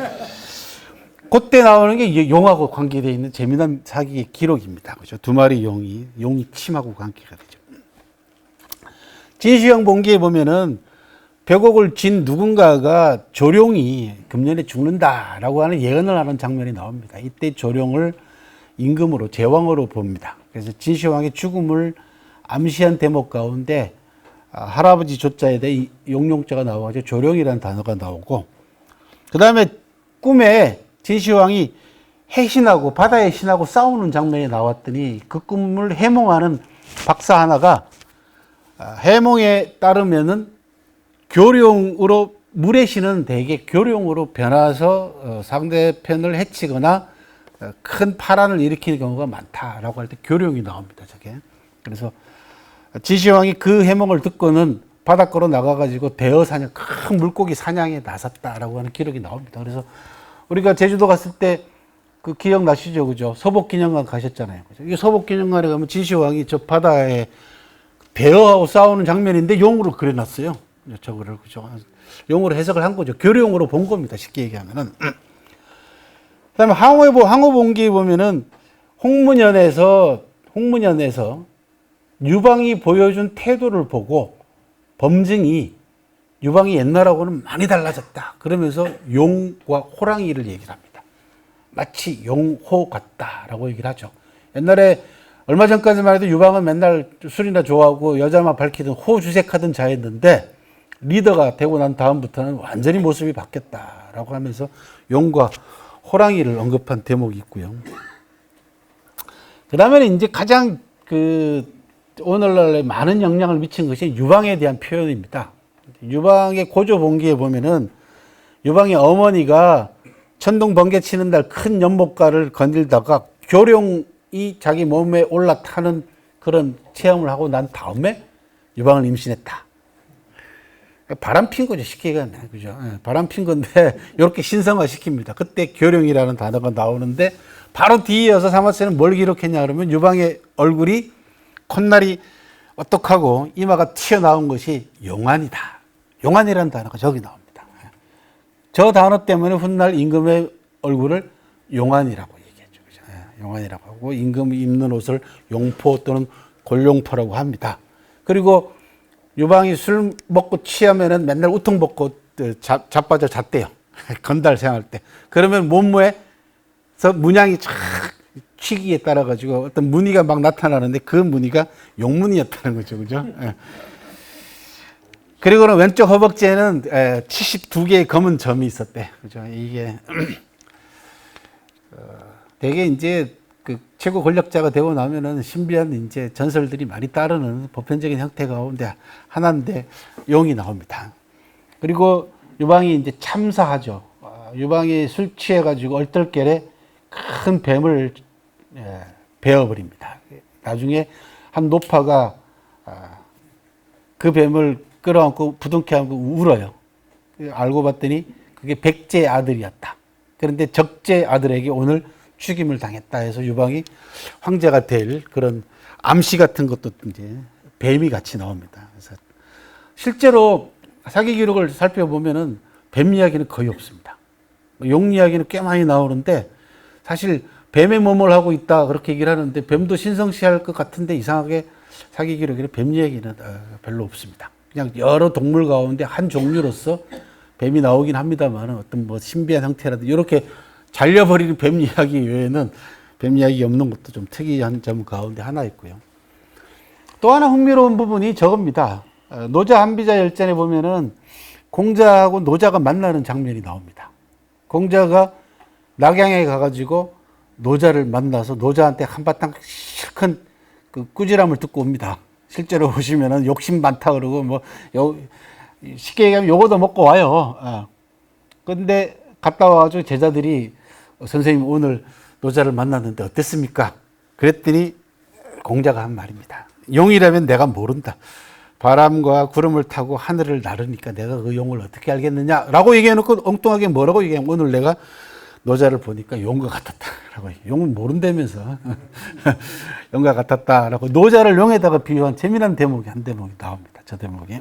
그때 나오는 게 용하고 관계되어 있는 재미난 사기의 기록입니다, 그죠. 두 마리 용이 침하고 관계가 되죠. 진시황 본기에 보면은 벽옥을 진 누군가가 조룡이 금년에 죽는다라고 하는 예언을 하는 장면이 나옵니다. 이때 조룡을 임금으로 제왕으로 봅니다. 그래서 진시황의 죽음을 암시한 대목 가운데 할아버지 조자에 대해 용용자가 나와가지고 조룡이라는 단어가 나오고, 그 다음에 꿈에 진시황이 해신하고 바다의 신하고 싸우는 장면이 나왔더니 그 꿈을 해몽하는 박사 하나가 해몽에 따르면은 교룡으로, 물의 신은 대개 교룡으로 변화해서 상대편을 해치거나 큰 파란을 일으키는 경우가 많다라고 할 때 교룡이 나옵니다, 저게. 그래서 진시황이 그 해몽을 듣고는 바닷가로 나가가지고 대어 사냥, 큰 물고기 사냥에 나섰다라고 하는 기록이 나옵니다. 그래서 우리가 제주도 갔을 때 그 기억나시죠, 그죠? 서복기념관 가셨잖아요, 그죠? 이 서복기념관에 가면 진시황이 저 바다에 대어하고 싸우는 장면인데 용으로 그려놨어요. 저거를, 그죠? 용으로 해석을 한 거죠. 교룡으로 본 겁니다, 쉽게 얘기하면은. 그 다음에 항호본기에 보면은 홍문연에서 유방이 보여준 태도를 보고 범증이 유방이 옛날하고는 많이 달라졌다. 그러면서 용과 호랑이를 얘기를 합니다. 마치 용호 같다라고 얘기를 하죠. 옛날에 얼마 전까지만 해도 유방은 맨날 술이나 좋아하고 여자만 밝히던 호주색하던 자였는데 리더가 되고 난 다음부터는 완전히 모습이 바뀌었다라고 하면서 용과 호랑이를 언급한 대목이 있고요. 그 다음에는 이제 가장 오늘날에 많은 영향을 미친 것이 유방에 대한 표현입니다. 유방의 고조본기에 보면은 유방의 어머니가 천둥 번개 치는 날 큰 연못가를 거닐다가 교룡이 자기 몸에 올라타는 그런 체험을 하고 난 다음에 유방을 임신했다. 바람 핀 거죠, 쉽게 얘기하면. 그죠? 바람 핀 건데, 이렇게 신성화 시킵니다. 그때 교룡이라는 단어가 나오는데, 바로 뒤에 이어서 사마세는 뭘 기록했냐 그러면 유방의 얼굴이, 콧날이 어떡하고 이마가 튀어나온 것이 용안이다. 용안이라는 단어가 저기 나옵니다. 저 단어 때문에 훗날 임금의 얼굴을 용안이라고 얘기했죠. 그죠? 용안이라고 하고, 임금이 입는 옷을 용포 또는 골용포라고 합니다. 그리고 유방이 술 먹고 취하면은 맨날 우통 벗고 자빠져 잤대요. 건달 생활 때. 그러면 몸무에서 문양이 쫙 취기에 따라 가지고 어떤 무늬가 막 나타나는데 그 무늬가 용무늬였다는 거죠, 그죠? 그리고는 왼쪽 허벅지에는 72개의 검은 점이 있었대, 그죠? 이게 되게 이제 그 최고 권력자가 되고 나면은 신비한 이제 전설들이 많이 따르는 보편적인 형태 가운데 하나인데 용이 나옵니다. 그리고 유방이 이제 참사하죠. 유방이 술 취해가지고 얼떨결에 큰 뱀을 베어버립니다. 나중에 한 노파가 그 뱀을 끌어안고 부둥켜 안고 울어요. 알고 봤더니 그게 백제의 아들이었다. 그런데 적제 아들에게 오늘 죽임을 당했다 해서 유방이 황제가 될 그런 암시 같은 것도 이제 뱀이 같이 나옵니다. 그래서 실제로 사기 기록을 살펴보면은 뱀 이야기는 거의 없습니다. 용 이야기는 꽤 많이 나오는데 사실 뱀의 몸을 하고 있다 그렇게 얘기를 하는데 뱀도 신성시할 것 같은데 이상하게 사기 기록에는 뱀 이야기는 별로 없습니다. 그냥 여러 동물 가운데 한 종류로서 뱀이 나오긴 합니다만 어떤 뭐 신비한 형태라든지 이렇게 잘려버리는 뱀 이야기 외에는 뱀 이야기 없는 것도 좀 특이한 점 가운데 하나 있고요. 또 하나 흥미로운 부분이 저겁니다. 노자 한비자 열전에 보면은 공자하고 노자가 만나는 장면이 나옵니다. 공자가 낙양에 가가지고 노자를 만나서 노자한테 한바탕 실컷 그 꾸지람을 듣고 옵니다. 실제로 보시면은 욕심 많다 그러고 뭐 쉽게 얘기하면 요거도 먹고 와요. 근데 갔다 와가지고 제자들이 선생님 오늘 노자를 만났는데 어땠습니까? 그랬더니 공자가 한 말입니다. 용이라면 내가 모른다. 바람과 구름을 타고 하늘을 나르니까 내가 그 용을 어떻게 알겠느냐라고 얘기해놓고 엉뚱하게 뭐라고 얘기하면 오늘 내가 노자를 보니까 용과 같았다라고. 용은 모른다면서 용과 같았다라고 노자를 용에다가 비유한 재미난 대목이 한 대목이 나옵니다. 저 대목이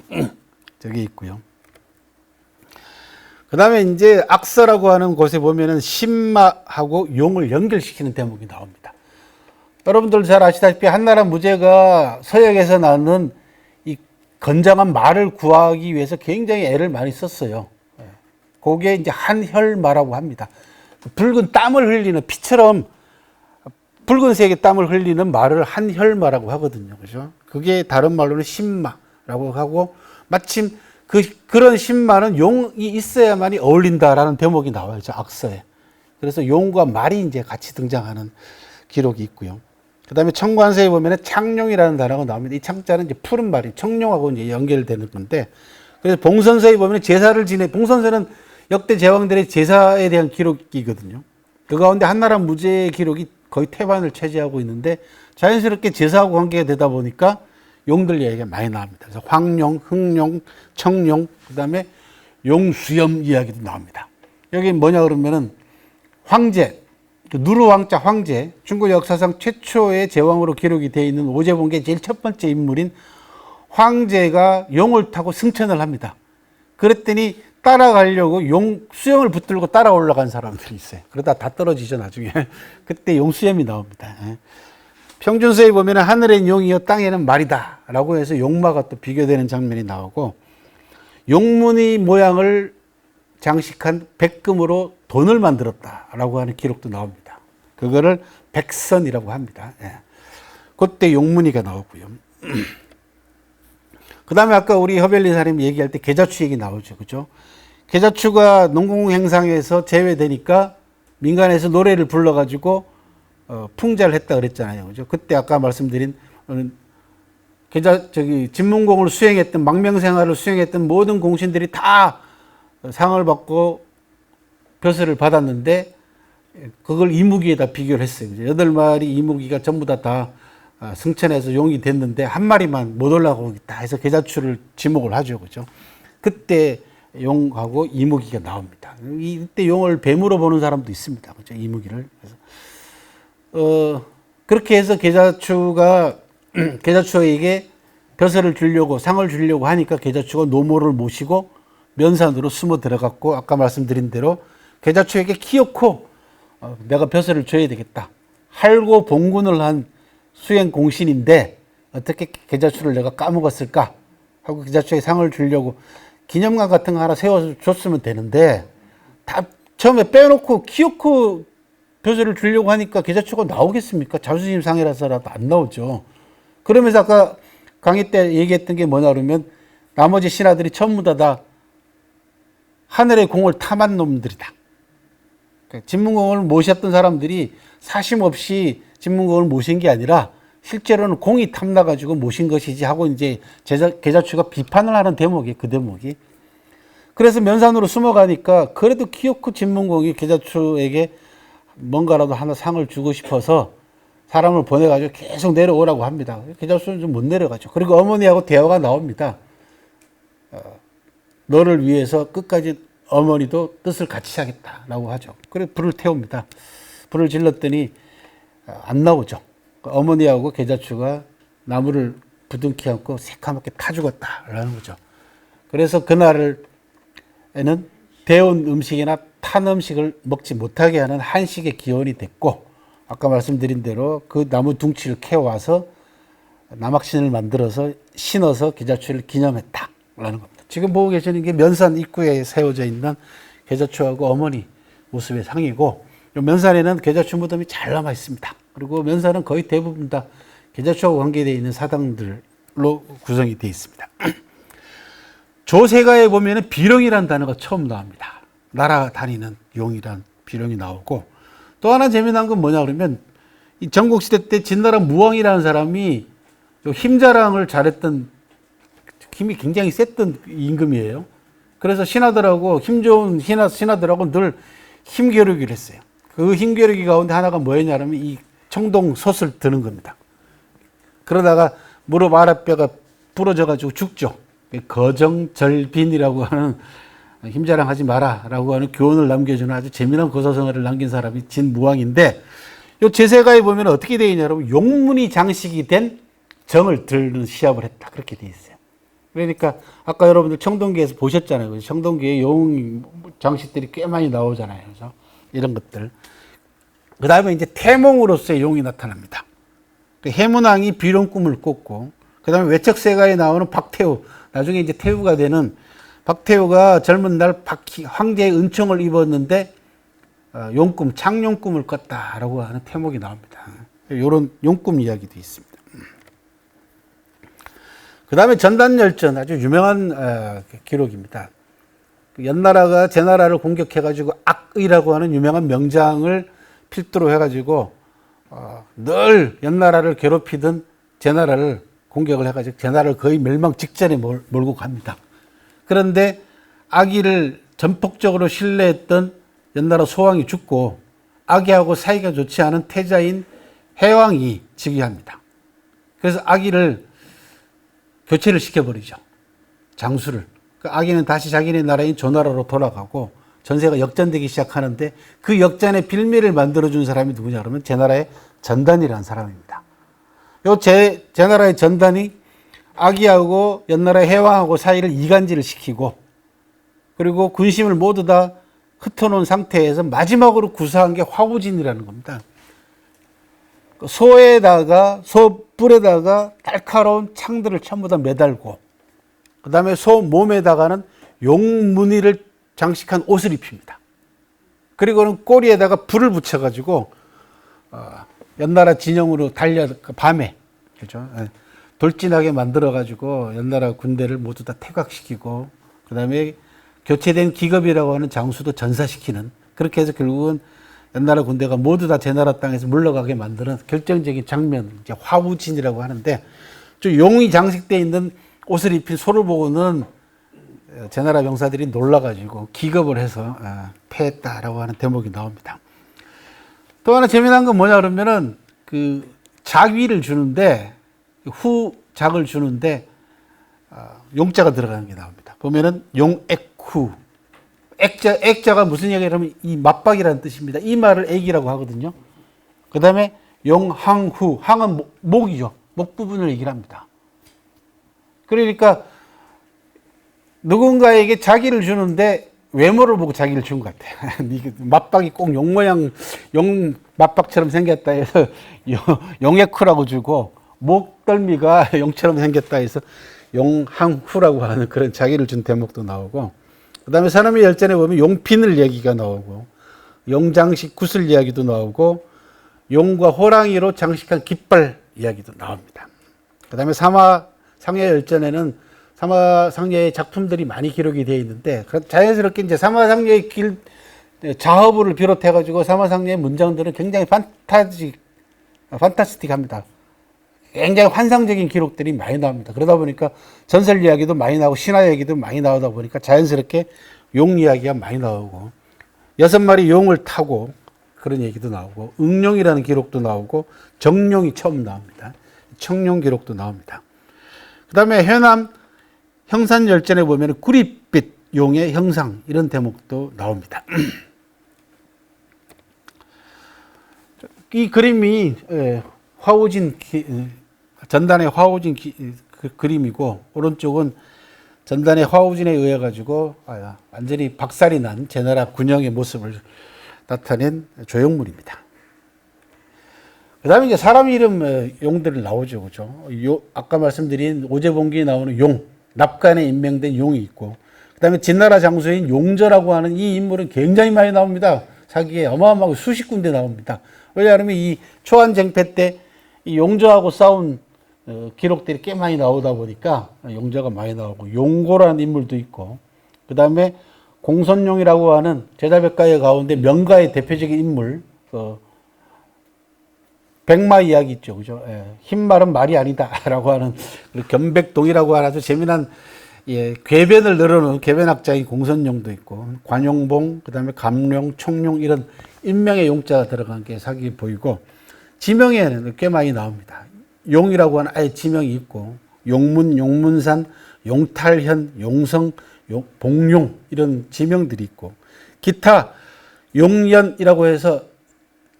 저기 있고요. 그 다음에 이제 악서라고 하는 곳에 보면은 신마하고 용을 연결시키는 대목이 나옵니다. 여러분들 잘 아시다시피 한나라 무제가 서역에서 나는 이 건장한 말을 구하기 위해서 굉장히 애를 많이 썼어요. 그게 이제 한혈마라고 합니다. 붉은 땀을 흘리는 피처럼 붉은색의 땀을 흘리는 말을 한혈마라고 하거든요. 그죠? 그게 다른 말로는 신마라고 하고 마침 그런 신마는 용이 있어야만이 어울린다라는 대목이 나와요. 저 악서에. 그래서 용과 말이 이제 같이 등장하는 기록이 있고요. 그 다음에 청관서에 보면은 창룡이라는 단어가 나옵니다. 이 창자는 이제 푸른 말이 청룡하고 이제 연결되는 건데, 그래서 봉선서에 보면 제사를 봉선서는 역대 제왕들의 제사에 대한 기록이거든요. 그 가운데 한나라 무제의 기록이 거의 태반을 차지하고 있는데 자연스럽게 제사하고 관계가 되다 보니까 용들 이야기가 많이 나옵니다. 그래서 황룡, 흑룡, 청룡, 그 다음에 용수염 이야기도 나옵니다. 여기 뭐냐 그러면은 황제, 누르왕자 황제, 중국 역사상 최초의 제왕으로 기록이 되어 있는 오제본계의 제일 첫 번째 인물인 황제가 용을 타고 승천을 합니다. 그랬더니 따라가려고 수염을 붙들고 따라 올라간 사람들이 있어요. 그러다 다 떨어지죠, 나중에. 그때 용수염이 나옵니다. 평준서에 보면 하늘엔 용이요 땅에는 말이다 라고 해서 용마가 또 비교되는 장면이 나오고, 용무늬 모양을 장식한 백금으로 돈을 만들었다 라고 하는 기록도 나옵니다. 그거를 백선이라고 합니다. 그때 용무늬가 나오고요. 그 다음에 아까 우리 허벨리 사람이 얘기할 때 계자추 얘기 나오죠. 그죠? 계자추가 농공 행상에서 제외되니까 민간에서 노래를 불러가지고 풍자를 했다 그랬잖아요. 그죠? 그때 아까 말씀드린 진문공을 수행했던 망명생활을 수행했던 모든 공신들이 다 상을 받고 벼슬을 받았는데 그걸 이무기에다 비교를 했어요. 8마리 이무기가 전부 다 승천해서 용이 됐는데 한 마리만 못 올라가고 있다 해서 계자추를 지목을 하죠. 그죠? 그때 용하고 이무기가 나옵니다. 이때 용을 뱀으로 보는 사람도 있습니다. 그죠? 이무기를. 그래서 그렇게 해서 계자추에게 벼슬을 주려고 상을 주려고 하니까 계자추가 노모를 모시고 면산으로 숨어 들어갔고, 아까 말씀드린 대로 계자추에게 키놓고 내가 벼슬을 줘야 되겠다. 할고 봉군을 한 수행 공신인데 어떻게 계자추를 내가 까먹었을까 하고 계자추에게 상을 주려고 기념관 같은 거 하나 세워줬으면 되는데 다 처음에 빼놓고 키놓고 벼슬을 주려고 하니까 계자추가 나오겠습니까? 자존심 상해라서라도 안 나오죠. 그러면서 아까 강의 때 얘기했던 게 뭐냐 그러면 나머지 신하들이 전부 다 하늘의 공을 탐한 놈들이다. 그러니까 진문공을 모셨던 사람들이 사심 없이 진문공을 모신 게 아니라 실제로는 공이 탐나가지고 모신 것이지 하고 이제 계자추가 비판을 하는 대목이 그 대목이. 그래서 면산으로 숨어가니까 그래도 키오쿠 진문공이 계자추에게 뭔가라도 하나 상을 주고 싶어서 사람을 보내가지고 계속 내려오라고 합니다. 계자추는 좀 못 내려가죠. 그리고 어머니하고 대화가 나옵니다. 너를 위해서 끝까지 어머니도 뜻을 같이 하겠다라고 하죠. 그래서 불을 태웁니다. 불을 질렀더니 안 나오죠. 어머니하고 계자추가 나무를 부둥키 안고 새카맣게 타 죽었다라는 거죠. 그래서 그날에는 데운 음식이나 탄 음식을 먹지 못하게 하는 한식의 기원이 됐고, 아까 말씀드린 대로 그 나무 둥치를 캐와서 남학신을 만들어서 신어서 계자추를 기념했다라는 겁니다. 지금 보고 계시는 게 면산 입구에 세워져 있는 계자추하고 어머니 모습의 상이고, 면산에는 계자추 무덤이 잘 남아 있습니다. 그리고 면산은 거의 대부분 다 계자추하고 관계되어 있는 사당들로 구성이 되어 있습니다. 조세가에 보면 비룡이라는 단어가 처음 나옵니다. 날아다니는 용이란 비룡이 나오고, 또 하나 재미난 건 뭐냐 그러면 이 전국시대 때 진나라 무왕이라는 사람이 힘자랑을 잘했던, 힘이 굉장히 셌던 임금이에요. 그래서 신하들하고 힘 좋은 신하들하고 늘 힘겨루기를 했어요. 그 힘겨루기 가운데 하나가 뭐였냐면 이 청동 솥을 드는 겁니다. 그러다가 무릎 아랫뼈가 부러져가지고 죽죠. 거정절빈이라고 하는 힘자랑하지 마라라고 하는 교훈을 남겨주는 아주 재미난 고사성어를 남긴 사람이 진무왕인데 요 제세가에 보면 어떻게 되어 있냐 여러분 용문이 장식이 된 정을 들는 시합을 했다 그렇게 되어 있어요. 그러니까 아까 여러분들 청동기에서 보셨잖아요. 청동기에 용 장식들이 꽤 많이 나오잖아요. 그래서 이런 것들. 그 다음에 이제 태몽으로서의 용이 나타납니다. 해문왕이 비룡꿈을 꿨고, 그 다음에 외척세가에 나오는 박태우, 나중에 이제 태우가 되는 박태우가 젊은 날 황제의 은총을 입었는데, 용꿈, 창용꿈을 꿨다라고 하는 태몽이 나옵니다. 이런 용꿈 이야기도 있습니다. 그 다음에 전단열전, 아주 유명한 기록입니다. 연나라가 제나라를 공격해가지고 악의라고 하는 유명한 명장을 필두로 해가지고 늘 연나라를 괴롭히던 제나라를 공격을 해가지고 제나라를 거의 멸망 직전에 몰고 갑니다. 그런데 아기를 전폭적으로 신뢰했던 연나라 소왕이 죽고 아기하고 사이가 좋지 않은 태자인 해왕이 즉위합니다. 그래서 아기를 교체를 시켜버리죠. 장수를. 그 아기는 다시 자기네 나라인 조나라로 돌아가고 전세가 역전되기 시작하는데 그 역전의 빌미를 만들어준 사람이 누구냐 그러면 제나라의 전단이라는 사람입니다. 요 제나라의 전단이 아기하고 연나라의 해왕하고 사이를 이간질을 시키고 그리고 군심을 모두 다 흩어놓은 상태에서 마지막으로 구사한 게 화우진이라는 겁니다. 소뿔에다가 날카로운 창들을 전부 다 매달고 그 다음에 소 몸에다가는 용무늬를 장식한 옷을 입힙니다. 그리고는 꼬리에다가 불을 붙여가지고 연나라 진영으로 밤에 그렇죠? 돌진하게 만들어가지고 연나라 군대를 모두 다 퇴각시키고 그 다음에 교체된 기겁이라고 하는 장수도 전사시키는 그렇게 해서 결국은 연나라 군대가 모두 다 제나라 땅에서 물러가게 만드는 결정적인 장면, 이제 화우진이라고 하는데, 용이 장식되어 있는 옷을 입힌 소를 보고는 제나라 병사들이 놀라가지고 기겁을 해서 패했다라고 하는 대목이 나옵니다. 또 하나 재미난 건 뭐냐 그러면은 그 작위를 주는데 후작을 주는데 용자가 들어가는 게 나옵니다. 보면은 용액후. 액자가 무슨 얘기냐면 이 맞박이라는 뜻입니다. 이 말을 액이라고 하거든요. 그 다음에 용항후, 항은 목이죠. 목 부분을 얘기를 합니다. 그러니까 누군가에게 자기를 주는데 외모를 보고 자기를 준 것 같아. 맞박이 꼭 용 모양, 용 맞박처럼 생겼다 해서 용액후라고 주고 목덜미가 용처럼 생겼다 해서 용항후라고 하는 그런 자기를 준 대목도 나오고 그 다음에 사람의 열전에 보면 용핀을 얘기가 나오고 용장식 구슬 이야기도 나오고 용과 호랑이로 장식한 깃발 이야기도 나옵니다. 그 다음에 사마상야 열전에는 사마상야의 작품들이 많이 기록이 되어 있는데 자연스럽게 이제 사마상야의 자허부를 비롯해가지고 사마상야의 문장들은 굉장히 판타스틱합니다. 굉장히 환상적인 기록들이 많이 나옵니다. 그러다 보니까 전설 이야기도 많이 나오고 신화 이야기도 많이 나오다 보니까 자연스럽게 용 이야기가 많이 나오고 6마리 용을 타고 그런 얘기도 나오고 응룡이라는 기록도 나오고 정룡이 처음 나옵니다. 청룡 기록도 나옵니다. 그 다음에 해남 형산열전에 보면 구릿빛 용의 형상 이런 대목도 나옵니다. 이 그림이 화우진 전단의 화우진 그림이고 오른쪽은 전단의 화우진에 의해 가지고 완전히 박살이 난 제나라 군영의 모습을 나타낸 조형물입니다. 그 다음에 이제 사람 이름 용들이 나오죠. 그죠? 아까 말씀드린 오제봉기에 나오는 용, 납관에 임명된 용이 있고 그 다음에 진나라 장수인 용저라고 하는 이 인물은 굉장히 많이 나옵니다. 사기에 어마어마하게 수십 군데 나옵니다. 왜냐하면 이 초안쟁패 때 이 용저하고 싸운 기록들이 꽤 많이 나오다 보니까 용저가 많이 나오고 용고라는 인물도 있고 그 다음에 공선용이라고 하는 제자백가의 가운데 명가의 대표적인 인물 백마 이야기 있죠. 그죠? 예, 흰 말은 말이 아니다라고 하는 견백동이라고 하는 아주 재미난 궤변을 늘어놓은 궤변학자인 공선용도 있고 관용봉, 그 다음에 감룡, 총룡 이런 인명의 용자가 들어간 게 사기에 보이고 지명에는 꽤 많이 나옵니다. 용이라고 하는 아예 지명이 있고 용문, 용문산, 용탈현, 용성, 봉용 이런 지명들이 있고 기타 용연이라고 해서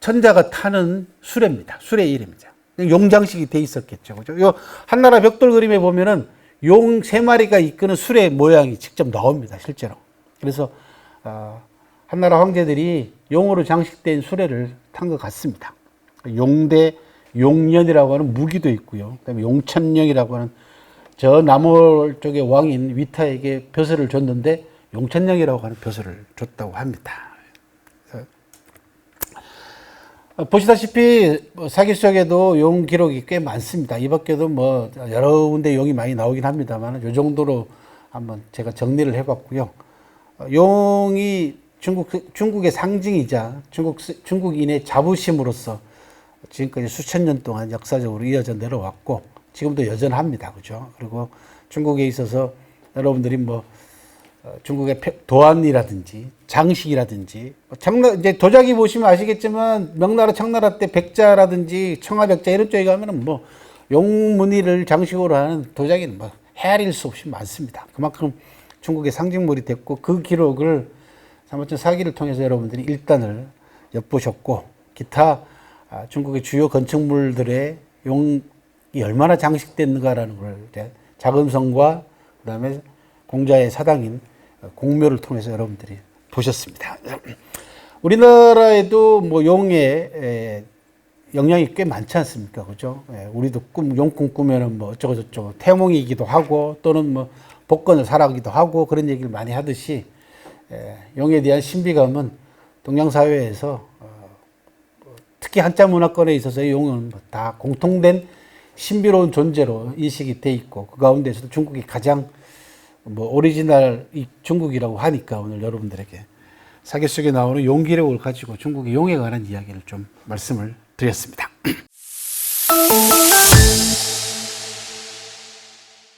천자가 타는 수레입니다. 수레 이름이죠. 용장식이 돼 있었겠죠. 그죠? 요 한나라 벽돌 그림에 보면은 용 세 마리가 이끄는 수레 모양이 직접 나옵니다. 실제로. 그래서 한나라 황제들이 용으로 장식된 수레를 탄 것 같습니다. 용대, 용연이라고 하는 무기도 있고요. 그다음에 용천령이라고 하는 저 남월 쪽의 왕인 위타에게 벼슬을 줬는데 용천령이라고 하는 벼슬을 줬다고 합니다. 보시다시피 사기 속에도 용 기록이 꽤 많습니다. 이 밖에도 뭐 여러 군데 용이 많이 나오긴 합니다만 이 정도로 한번 제가 정리를 해봤고요. 용이 중국의 상징이자 중국인의 자부심으로서 지금까지 수천 년 동안 역사적으로 이어져 내려왔고 지금도 여전합니다. 그죠? 그리고 중국에 있어서 여러분들이 뭐 중국의 도안이라든지 장식이라든지 이제 도자기 보시면 아시겠지만 명나라 청나라 때 백자라든지 청아백자 이런 쪽에 가면은 뭐 용무늬를 장식으로 하는 도자기는 뭐 헤아릴 수 없이 많습니다. 그만큼 중국의 상징물이 됐고 그 기록을 사마천 사기를 통해서 여러분들이 일단을 엿보셨고 기타 중국의 주요 건축물들의 용이 얼마나 장식됐는가라는 걸 자금성과 그다음에 공자의 사당인 공묘를 통해서 여러분들이 보셨습니다. 우리나라에도 뭐 용의 영향이 꽤 많지 않습니까? 그죠? 우리도 용꿈 꾸면은 뭐 어쩌고저쩌고 태몽이기도 하고 또는 뭐 복권을 사라기도 하고 그런 얘기를 많이 하듯이 용에 대한 신비감은 동양사회에서 특히 한자 문화권에 있어서 용은 다 공통된 신비로운 존재로 인식이 돼 있고 그 가운데서도 중국이 가장 뭐 오리지널 중국이라고 하니까 오늘 여러분들에게 사기 속에 나오는 용 기록을 가지고 중국의 용에 관한 이야기를 좀 말씀을 드렸습니다.